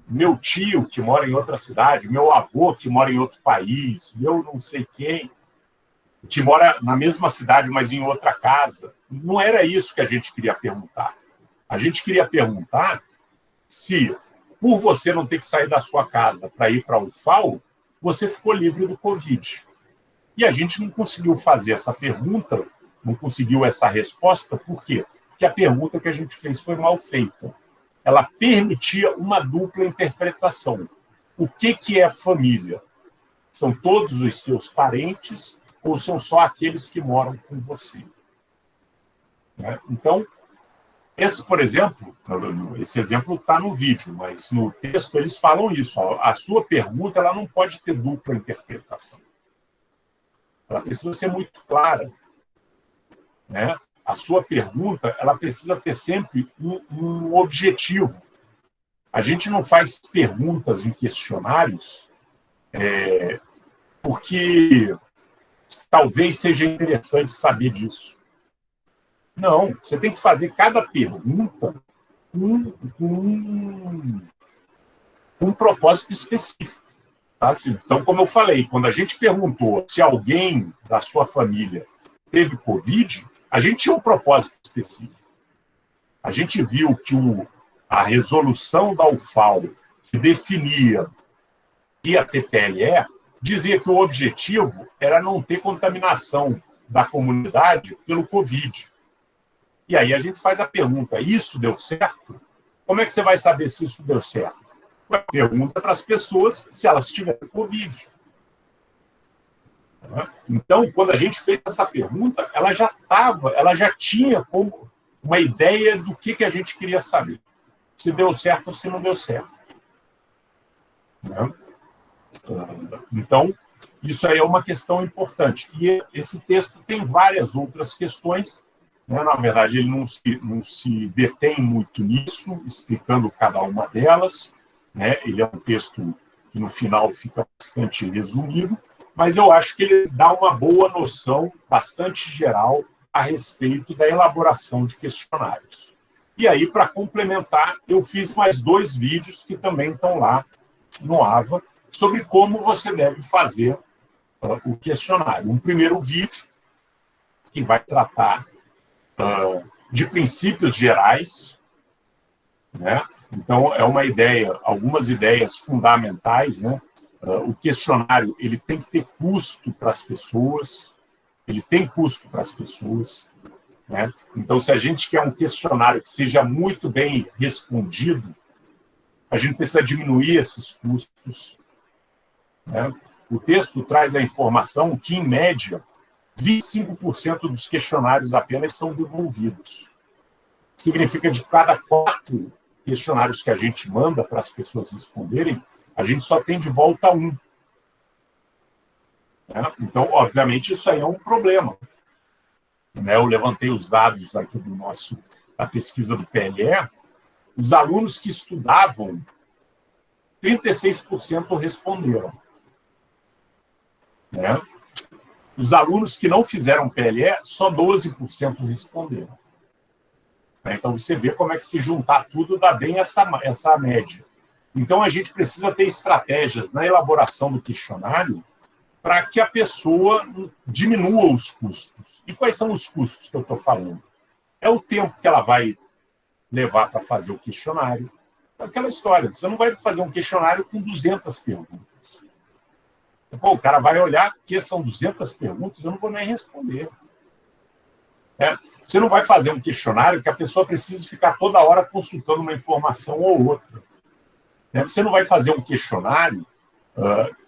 Speaker 1: Meu tio, que mora em outra cidade, meu avô, que mora em outro país, meu não sei quem, que mora na mesma cidade, mas em outra casa. Não era isso que a gente queria perguntar. A gente queria perguntar se, por você não ter que sair da sua casa para ir para a UFAL, você ficou livre do Covid. E a gente não conseguiu fazer essa pergunta, não conseguiu essa resposta, por quê? Porque a pergunta que a gente fez foi mal feita. Ela permitia uma dupla interpretação. O que é família? São todos os seus parentes ou são só aqueles que moram com você? Então, por exemplo, esse exemplo está no vídeo, mas no texto eles falam isso. A sua pergunta ela não pode ter dupla interpretação. Ela precisa ser muito clara. A sua pergunta ela precisa ter sempre um objetivo. A gente não faz perguntas em questionários porque talvez seja interessante saber disso. Não, você tem que fazer cada pergunta com um propósito específico. Tá? Então, como eu falei, quando a gente perguntou se alguém da sua família teve Covid, a gente tinha um propósito específico. A gente viu que a resolução da UFAL, que definia que ia ter PLE, dizia que o objetivo era não ter contaminação da comunidade pelo Covid. E aí a gente faz a pergunta, isso deu certo? Como é que você vai saber se isso deu certo? Pergunta para as pessoas se elas tiveram Covid. Então, quando a gente fez essa pergunta, ela já tinha como uma ideia do que a gente queria saber. Se deu certo ou se não deu certo. Então, isso aí é uma questão importante. E esse texto tem várias outras questões. Na verdade, ele não se detém muito nisso, explicando cada uma delas. Ele é um texto que, no final, fica bastante resumido, mas eu acho que ele dá uma boa noção, bastante geral, a respeito da elaboração de questionários. E aí, para complementar, eu fiz mais 2 vídeos que também estão lá no AVA, sobre como você deve fazer o questionário. Um primeiro vídeo, que vai tratar de princípios gerais, Então, é uma ideia, algumas ideias fundamentais, O questionário ele tem que ter custo para as pessoas, ele tem custo para as pessoas, Então, se a gente quer um questionário que seja muito bem respondido, a gente precisa diminuir esses custos. O texto traz a informação que, em média, 25% dos questionários apenas são devolvidos. Significa que de cada 4 questionários que a gente manda para as pessoas responderem, a gente só tem de volta 1. Então, obviamente, isso aí é um problema. Eu levantei os dados aqui da pesquisa do PLE. Os alunos que estudavam, 36% responderam. Os alunos que não fizeram PLE, só 12% responderam. Então, você vê como é que se juntar tudo dá bem essa média. Então, a gente precisa ter estratégias na elaboração do questionário para que a pessoa diminua os custos. E quais são os custos que eu estou falando? É o tempo que ela vai levar para fazer o questionário. É aquela história, você não vai fazer um questionário com 200 perguntas. O cara vai olhar que são 200 perguntas, eu não vou nem responder. Você não vai fazer um questionário que a pessoa precise ficar toda hora consultando uma informação ou outra. Você não vai fazer um questionário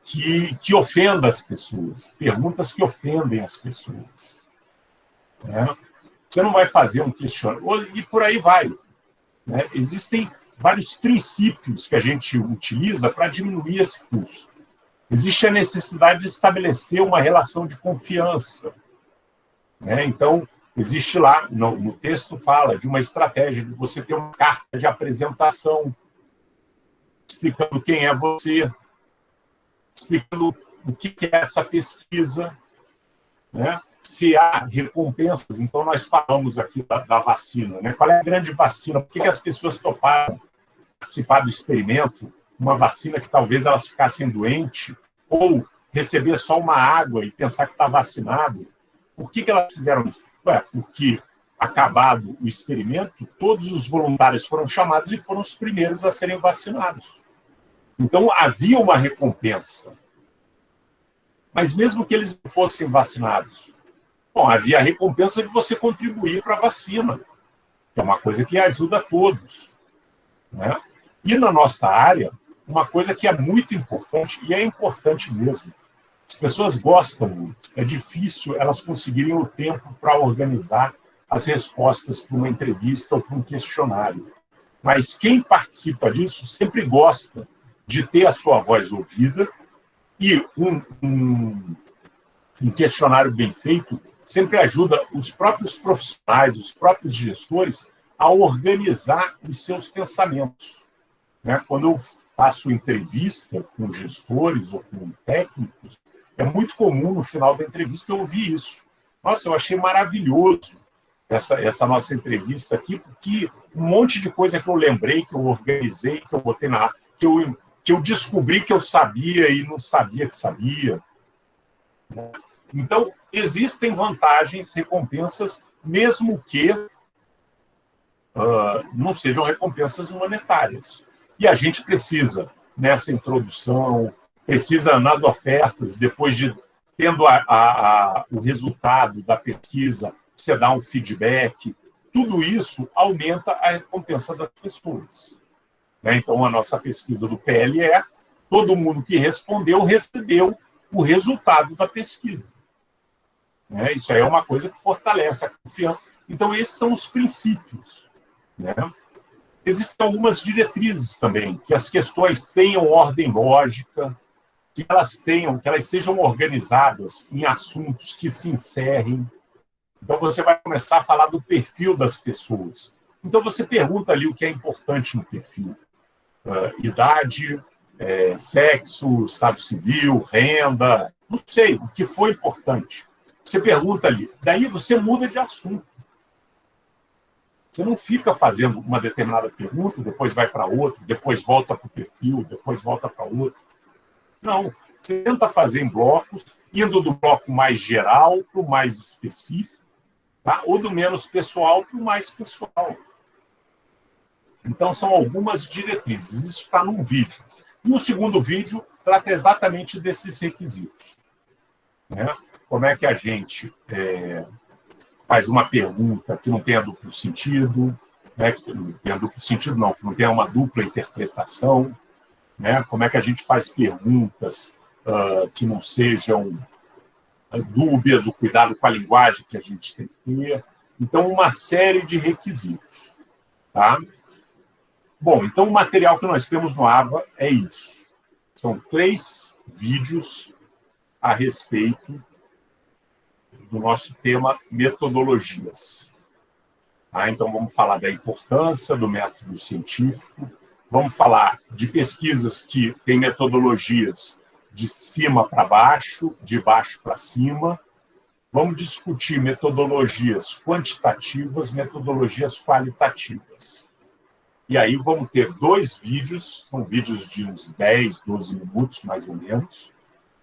Speaker 1: que ofenda as pessoas, perguntas que ofendem as pessoas. Né? Você não vai fazer um questionário, e por aí vai. Né? Existem vários princípios que a gente utiliza para diminuir esse custo. Existe a necessidade de estabelecer uma relação de confiança. Né? Então, existe lá, no texto fala de uma estratégia de você ter uma carta de apresentação, explicando quem é você, explicando o que é essa pesquisa, né? Se há recompensas. Então, nós falamos aqui da vacina. Né? Qual é a grande vacina? Por que as pessoas toparam participar do experimento? Uma vacina que talvez elas ficassem doentes, ou receber só uma água e pensar que está vacinado. Por que elas fizeram isso? Porque, acabado o experimento, todos os voluntários foram chamados e foram os primeiros a serem vacinados. Então, havia uma recompensa. Mas mesmo que eles não fossem vacinados, havia a recompensa de você contribuir para a vacina, que é uma coisa que ajuda a todos. Né? E na nossa área, uma coisa que é muito importante, e é importante mesmo, as pessoas gostam muito, é difícil elas conseguirem o tempo para organizar as respostas para uma entrevista ou para um questionário. Mas quem participa disso sempre gosta de ter a sua voz ouvida, e um questionário bem feito sempre ajuda os próprios profissionais, os próprios gestores a organizar os seus pensamentos. Né? Quando eu faço entrevista com gestores ou com técnicos, é muito comum no final da entrevista eu ouvir isso. Nossa, eu achei maravilhoso essa nossa entrevista aqui, porque um monte de coisa que eu lembrei, que eu organizei, que eu botei que eu descobri que eu sabia e não sabia que sabia. Então, existem vantagens, recompensas, mesmo que não sejam recompensas monetárias. E a gente precisa, nessa introdução, precisa nas ofertas, depois de tendo o resultado da pesquisa, você dá um feedback, tudo isso aumenta a recompensa das pessoas. Então, a nossa pesquisa do PLE, todo mundo que respondeu recebeu o resultado da pesquisa. Isso aí é uma coisa que fortalece a confiança. Então, esses são os princípios. Existem algumas diretrizes também, que as questões tenham ordem lógica, que elas sejam organizadas em assuntos que se encerrem. Então, você vai começar a falar do perfil das pessoas. Então, você pergunta ali o que é importante no perfil. Idade, sexo, estado civil, renda, não sei, o que foi importante. Você pergunta ali. Daí você muda de assunto. Você não fica fazendo uma determinada pergunta, depois vai para outro, depois volta para o perfil, depois volta para outro. Não. Você tenta fazer em blocos, indo do bloco mais geral para o mais específico, tá? Ou do menos pessoal para o mais pessoal. Então, são algumas diretrizes. Isso está num vídeo. E o segundo vídeo trata exatamente desses requisitos. Como é que a gente faz uma pergunta que não tenha duplo sentido, que não tenha duplo sentido, não, que não tenha uma dupla interpretação, como é que a gente faz perguntas que não sejam dúbias, o cuidado com a linguagem que a gente tem que ter. Então, uma série de requisitos. Tá? Bom, então o material que nós temos no AVA é isso. São 3 vídeos a respeito do nosso tema metodologias. Então, vamos falar da importância do método científico, vamos falar de pesquisas que têm metodologias de cima para baixo, de baixo para cima, vamos discutir metodologias quantitativas, metodologias qualitativas. E aí vamos ter 2 vídeos, são vídeos de uns 10, 12 minutos, mais ou menos,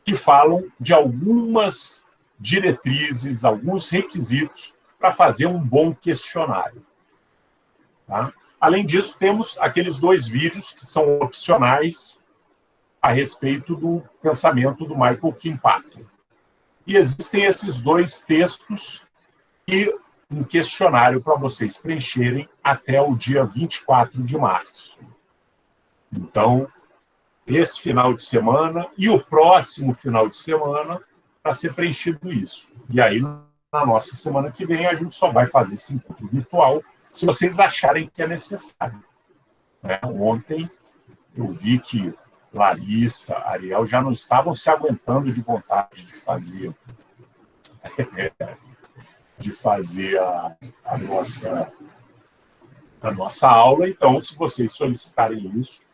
Speaker 1: que falam de algumas diretrizes, alguns requisitos para fazer um bom questionário. Tá? Além disso, temos aqueles 2 vídeos que são opcionais a respeito do pensamento do Michael Kimpato. E existem esses 2 textos e um questionário para vocês preencherem até o dia 24 de março. Então, esse final de semana e o próximo final de semana para ser preenchido isso. E aí, na nossa semana que vem, a gente só vai fazer esse encontro virtual se vocês acharem que é necessário. Ontem, eu vi que Larissa, Ariel já não estavam se aguentando de vontade de fazer a nossa aula. Então, se vocês solicitarem isso,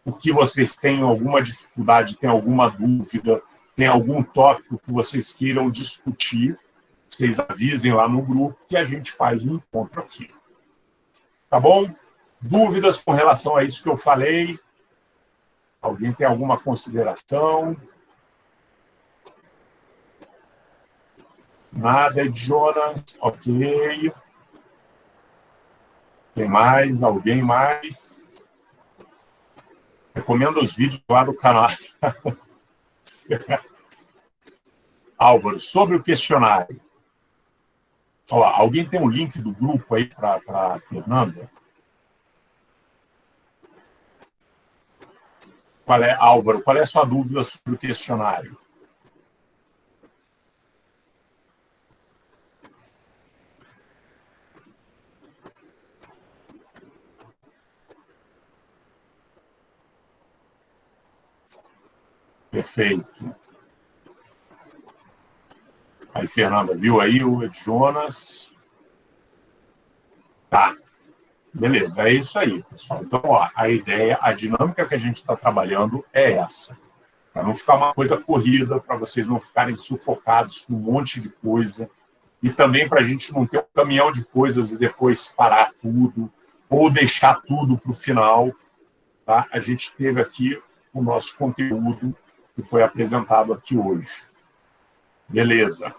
Speaker 1: porque vocês têm alguma dificuldade, têm alguma dúvida, tem algum tópico que vocês queiram discutir, vocês avisem lá no grupo que a gente faz um encontro aqui. Tá bom? Dúvidas com relação a isso que eu falei? Alguém tem alguma consideração? Nada, Jonas? Ok. Tem mais? Alguém mais? Recomendo os vídeos lá do canal. Álvaro, sobre o questionário. Ó, alguém tem um link do grupo aí para a Fernanda? Álvaro, qual é a sua dúvida sobre o questionário? Perfeito. Aí, Fernanda, viu aí o Jonas? Tá. Beleza, é isso aí, pessoal. Então, ó, a ideia, a dinâmica que a gente está trabalhando é essa. Para não ficar uma coisa corrida, para vocês não ficarem sufocados com um monte de coisa, e também para a gente não ter um caminhão de coisas e depois parar tudo, ou deixar tudo para o final. Tá? A gente teve aqui o nosso conteúdo que foi apresentado aqui hoje. Beleza.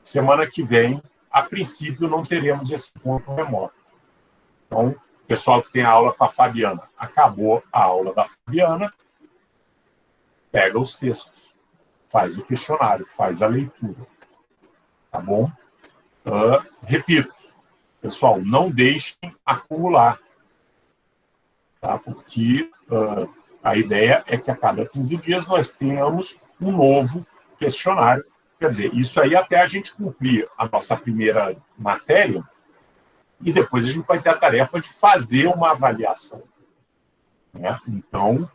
Speaker 1: Semana que vem, a princípio, não teremos esse ponto remoto. Então, pessoal que tem a aula com a Fabiana, acabou a aula da Fabiana, pega os textos, faz o questionário, faz a leitura. Tá bom? Repito, pessoal, não deixem acumular. Tá? Porque a ideia é que a cada 15 dias nós tenhamos um novo questionário. Quer dizer, isso aí até a gente cumprir a nossa primeira matéria, e depois a gente vai ter a tarefa de fazer uma avaliação. Né? Então,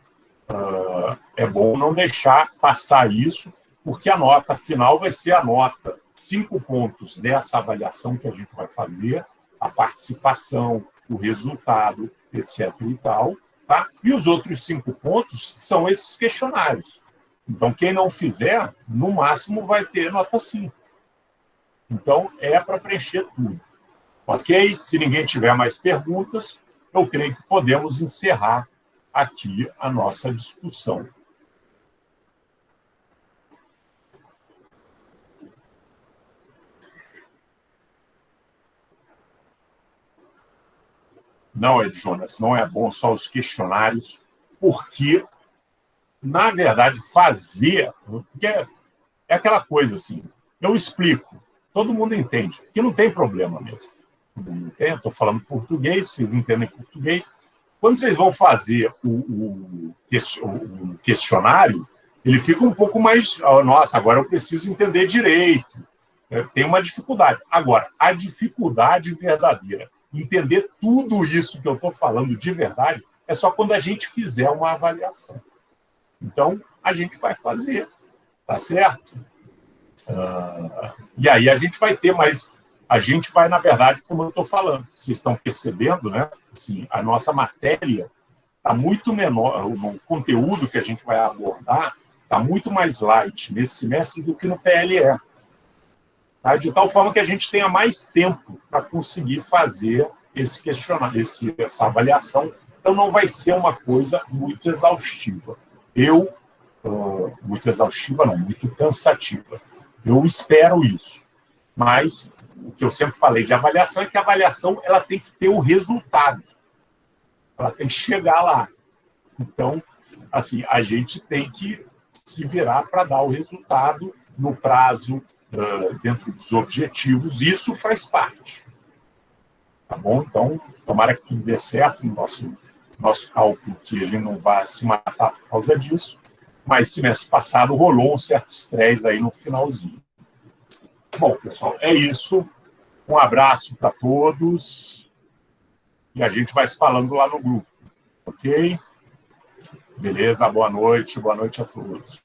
Speaker 1: é bom não deixar passar isso, porque a nota final vai ser a nota 5 pontos dessa avaliação que a gente vai fazer, a participação, o resultado, etc. e tal. Tá? E os outros 5 pontos são esses questionários. Então, quem não fizer, no máximo vai ter nota 5. Então, é para preencher tudo. Ok? Se ninguém tiver mais perguntas, eu creio que podemos encerrar aqui a nossa discussão. Não, Jonas, não é bom só os questionários, porque, na verdade, fazer... Porque é aquela coisa assim, eu explico, todo mundo entende, que não tem problema mesmo. Estou falando português, vocês entendem português. Quando vocês vão fazer o questionário, ele fica um pouco mais... Nossa, agora eu preciso entender direito. Tem uma dificuldade. Agora, a dificuldade verdadeira, entender tudo isso que eu estou falando de verdade, é só quando a gente fizer uma avaliação. Então, a gente vai fazer. Tá certo? E aí a gente vai ter mais... A gente vai, na verdade, como eu estou falando, vocês estão percebendo, né? Assim, a nossa matéria está muito menor, o conteúdo que a gente vai abordar está muito mais light nesse semestre do que no PLE. Tá? De tal forma que a gente tenha mais tempo para conseguir fazer esse questionário, essa avaliação. Então, não vai ser uma coisa muito exaustiva. Muito exaustiva não, muito cansativa. Eu espero isso. Mas o que eu sempre falei de avaliação é que a avaliação ela tem que ter o resultado. Ela tem que chegar lá. Então, assim, a gente tem que se virar para dar o resultado no prazo, dentro dos objetivos. Isso faz parte. Tá bom? Então, tomara que tudo dê certo no nosso nosso cálculo que ele não vai se matar por causa disso, mas semestre passado rolou um certo estresse aí no finalzinho. Bom, pessoal, é isso. Um abraço para todos e a gente vai se falando lá no grupo, ok? Beleza? Boa noite a todos.